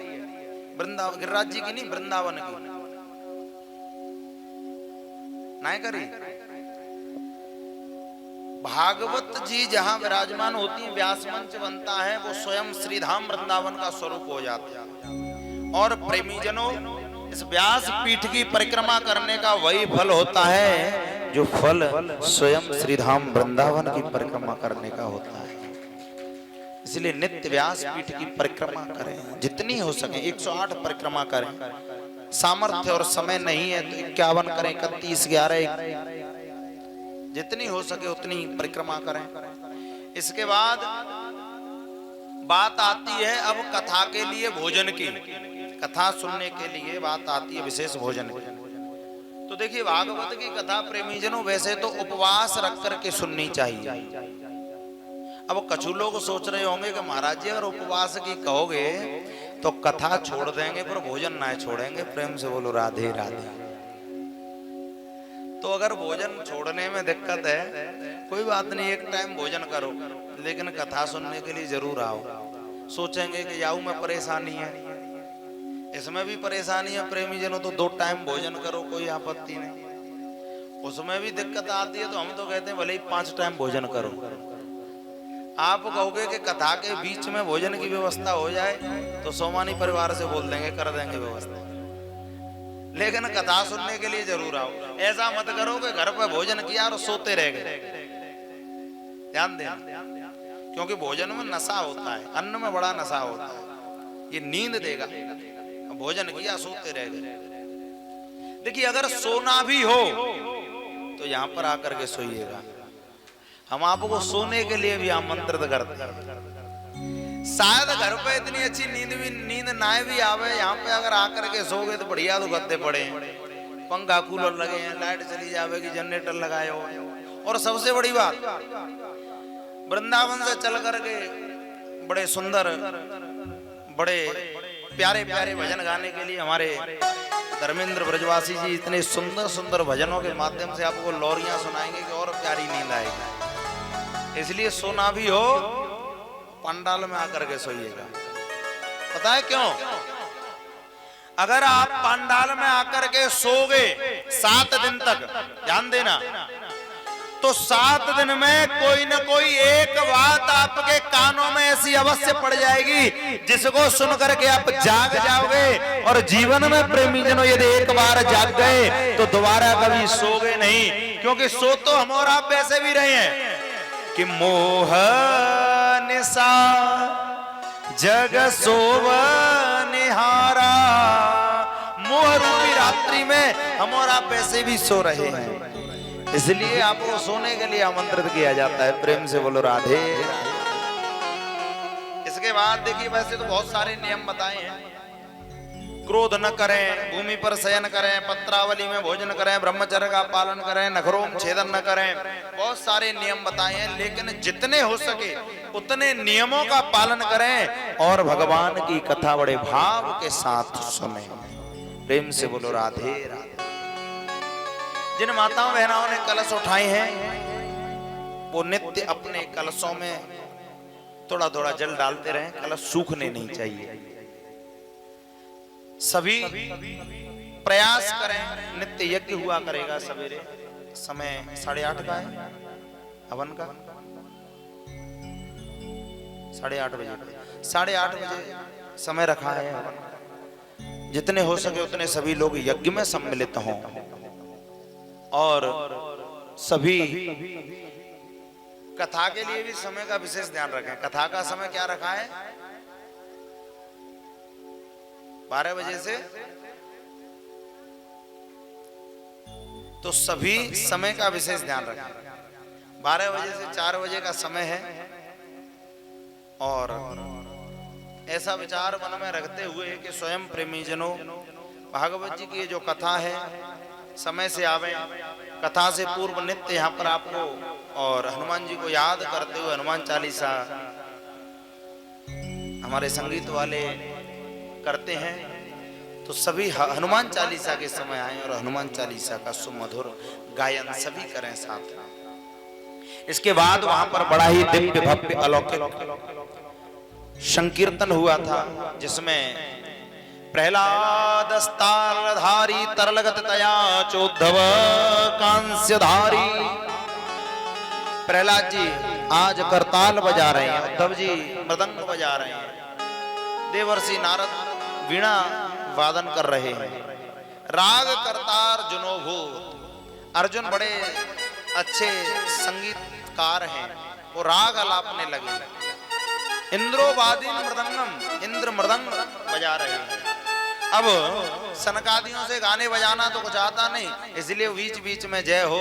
वृंदावन गिरिराज जी की नहीं, वृंदावन की नहीं करी। भागवत जी जहां विराजमान होती है, व्यास मंच बनता है, वो स्वयं श्रीधाम वृंदावन का स्वरूप हो जाता है। और प्रेमीजनों, इस व्यास पीठ की परिक्रमा करने का वही फल होता है जो फल स्वयं श्रीधाम वृंदावन की परिक्रमा करने का होता है। इसलिए नित्य व्यास पीठ की परिक्रमा करें, जितनी हो सके। 108 परिक्रमा करें। सामर्थ्य और समय नहीं है तो 51 करें, 31, 11, जितनी हो सके उतनी परिक्रमा करें। इसके बाद बात आती है अब कथा के लिए भोजन की। कथा सुनने के लिए बात आती है विशेष भोजन की। तो देखिए, भागवत की कथा प्रेमीजनों वैसे तो उपवास रख करके सुननी चाहिए। अब कछु लोग सोच रहे होंगे कि महाराज जी अगर उपवास की कहोगे तो कथा छोड़ देंगे पर भोजन ना छोड़ेंगे। प्रेम से बोलो राधे राधे। तो अगर भोजन छोड़ने में दिक्कत है, कोई बात नहीं, एक टाइम भोजन करो, लेकिन कथा सुनने के लिए जरूर आओ। सोचेंगे कि याऊ में परेशानी है, इसमें भी परेशानी है प्रेमी जनों, तो 2 टाइम भोजन करो, कोई आपत्ति नहीं। उसमें भी दिक्कत आती है तो हम तो कहते हैं भले ही 5 टाइम भोजन करो। आप कहोगे कि कथा के बीच में भोजन की व्यवस्था हो जाए तो सोमानी परिवार से बोल देंगे, कर देंगे व्यवस्था। लेकिन कथा सुनने के लिए जरूर आओ। ऐसा मत करो कि घर पर भोजन किया और सोते रह गए। ध्यान देना, क्योंकि भोजन में नशा होता है, अन्न में बड़ा नशा होता है, ये नींद देगा। भोजन किया, सोते रह गए। देखिए, अगर सोना भी हो तो यहाँ पर आकर के सोइएगा। हम आपको सोने के लिए भी आमंत्रित करते हैं। शायद घर पे इतनी अच्छी नींद ना भी आवे, यहाँ पे अगर आकर के सोगे तो बढ़िया तो गद्दे पड़े हैं, पंखा कूलर लगे हैं, लाइट चली जाएगी, जनरेटर लगाए हो। और सबसे बड़ी बात, वृंदावन से चल करके बड़े सुंदर बड़े प्यारे प्यारे भजन गाने के लिए हमारे धर्मेंद्र ब्रजवासी जी इतने सुंदर सुंदर भजनों के माध्यम से आपको लोरियां सुनाएंगे कि और प्यारी नींद आएगी। इसलिए सोना भी हो पंडाल में आकर के सोइएगा। पता है क्यों? अगर आप पंडाल में आकर के सोगे 7 दिन तक, ध्यान देना, तो 7 दिन में कोई न कोई एक बात आपके कानों में ऐसी अवश्य पड़ जाएगी जिसको सुन करके आप जाग जाओगे। और जीवन में प्रेमी जनों यदि एक बार जाग गए तो दोबारा कभी सोगे नहीं, क्योंकि सो तो हम और आप वैसे भी रहे हैं कि मोह निशा जग सोव निहारा, मोह रूपी रात्रि में हम और आप वैसे भी सो रहे हैं, इसलिए आपको सोने के लिए आमंत्रित किया जाता है। प्रेम से बोलो राधे। इसके बाद देखिए, वैसे तो बहुत सारे नियम बताए हैं। क्रोध न करें, भूमि पर शयन करें, पत्रावली में भोजन करें, ब्रह्मचर्य का पालन करें, नखरों छेदन न करें, बहुत सारे नियम बताए हैं। लेकिन जितने हो सके उतने नियमों का पालन करें और भगवान की कथा बड़े भाव के साथ सुने। प्रेम से बोलो राधे राधे। जिन माताओं बहनाओं ने कलश उठाए हैं वो नित्य अपने कलशों में थोड़ा थोड़ा जल डालते रहें, कलश सूखने नहीं चाहिए। सभी प्रयास करें। नित्य यज्ञ हुआ करेगा सवेरे, समय 8:30 का है, हवन का 8:30 बजे, 8:30 बजे समय रखा है हवन। जितने हो सके उतने सभी लोग यज्ञ में सम्मिलित हों और सभी कथा के लिए भी समय का विशेष ध्यान रखें। कथा का समय क्या रखा है? 12 बजे से, तो सभी समय का विशेष ध्यान रखें। 12 बजे से 4 बजे का समय है और ऐसा विचार मन में रखते हुए कि स्वयं प्रेमी जनों भागवत जी की जो कथा है समय से आवे। कथा से पूर्व नित्य यहाँ पर आपको और हनुमान जी को याद करते हुए हनुमान चालीसा हमारे संगीत वाले करते हैं, तो सभी हनुमान चालीसा के समय आए और हनुमान चालीसा का सुमधुर गायन सभी करें साथ। इसके बाद वहां पर बड़ा ही दिव्य भव्य अलौकिक संकीर्तन हुआ था, जिसमें प्रहलाद स्तारधारी तरलगत तया चोद्धव कांस्यधारी। प्रहलाद जी आज करताल बजा रहे हैं, उद्धव जी मृदंग बजा रहे हैं, देवर्षि नारद वीणा वादन कर रहे हैं। राग करतार जुनोभूत। अर्जुन बड़े अच्छे संगीतकार हैं, वो राग अलापने लगे। इंद्रोवादीन मृदंगम, इंद्र मृदंग बजा रहे हैं। अब सनकादियों से गाने बजाना तो कुछ आता नहीं, इसलिए बीच बीच में जय हो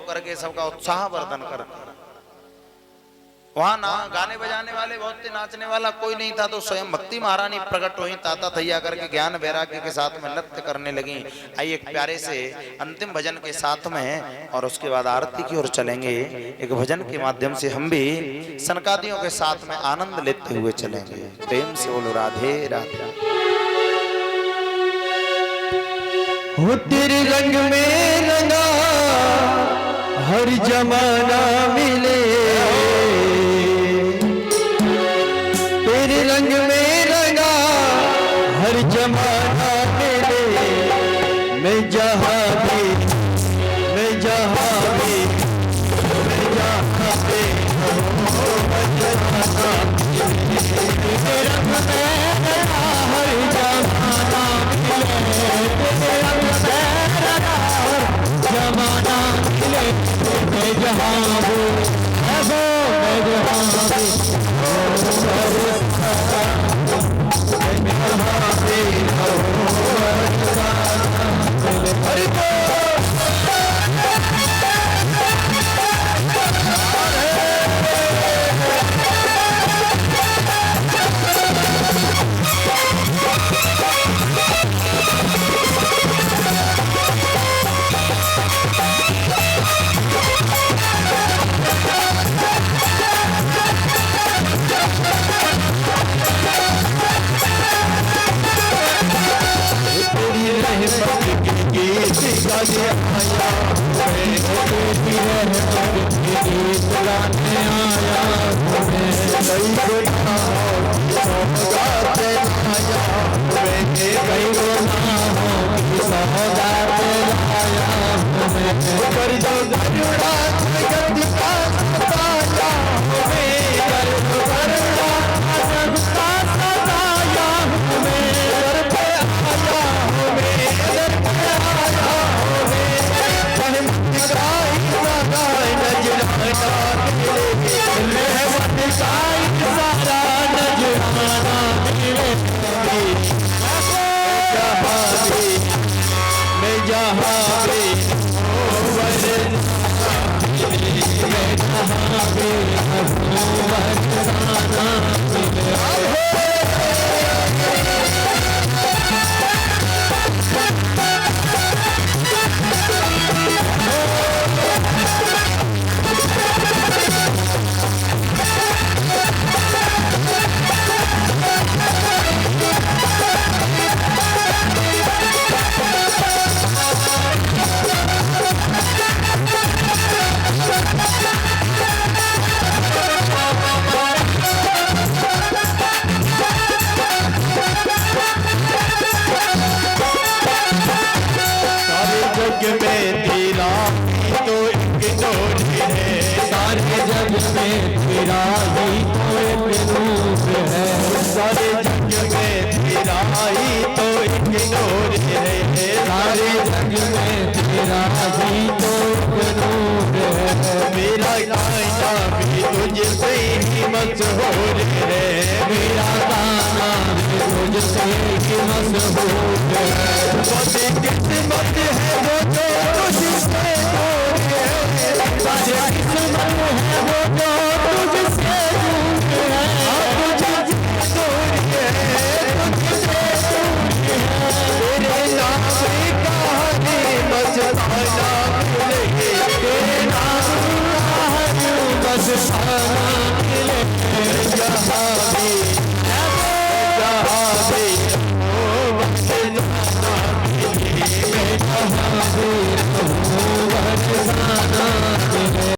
करके सबका उत्साह वर्धन कर। वहां ना गाने बजाने वाले बहुत थे, नाचने वाला कोई नहीं था, तो स्वयं भक्ति महारानी प्रकट हुई, ताता थैया करके ज्ञान वैराग्य के साथ में नृत्य करने लगी। आइए एक प्यारे से अंतिम भजन के साथ में और उसके बाद आरती की ओर चलेंगे। एक भजन के माध्यम से हम भी सनकादियों के साथ में आनंद लेते हुए चलेंगे। प्रेम से बोलो राधे राधे। हो तेरे रंग में रंगा हर जमाना मिले, तेरे रंग में रंगा हर जमाना मिले। मैं जहाँ भी मैं जहाँ भी मैं जहाँ भी तेरे रंग में रंगा हर जमाना मिले, तेरे रंग में रंगा हर जमाना मिले। मैं जहाँ हूँ मैं जहाँ भी हरि बोल। कल आया तेरी रहमत के गीत गाने आया मैं कई गुनाहों सौगात लाया मैं कई गुनाहों की सौगात लाया मैं कर दो करुणा जगत का सताया मैं कर दो करुणा जगत का सताया मैं दर पे आया मैं दर पे आया मैं रहमत का इशारा नजराना मिले रहमत का इशारा नजराना मिले मैं जहाँ भी मैं जहाँ भी जग में तेरा ही तो एक नूर है सारे जग में तेरा ही तो एक नूर है सारे जग में तेरा ही तो एक नूर है सारे जग में तेरा ही तो एक नूर है मेरा गाना भी तुझसे ही मशहूर है मेरा गाना भी तुझसे ही मशहूर है बड़ी किस्मत है वो जो तुझसे दूर है बड़ी किस्मत है वो जो तुझसे दूर है तुझसे दूर है तुझसे दूर है तेरे नाम की कहानी मस्ताना मिलेगी तेरे नाम की कहानी मस्ताना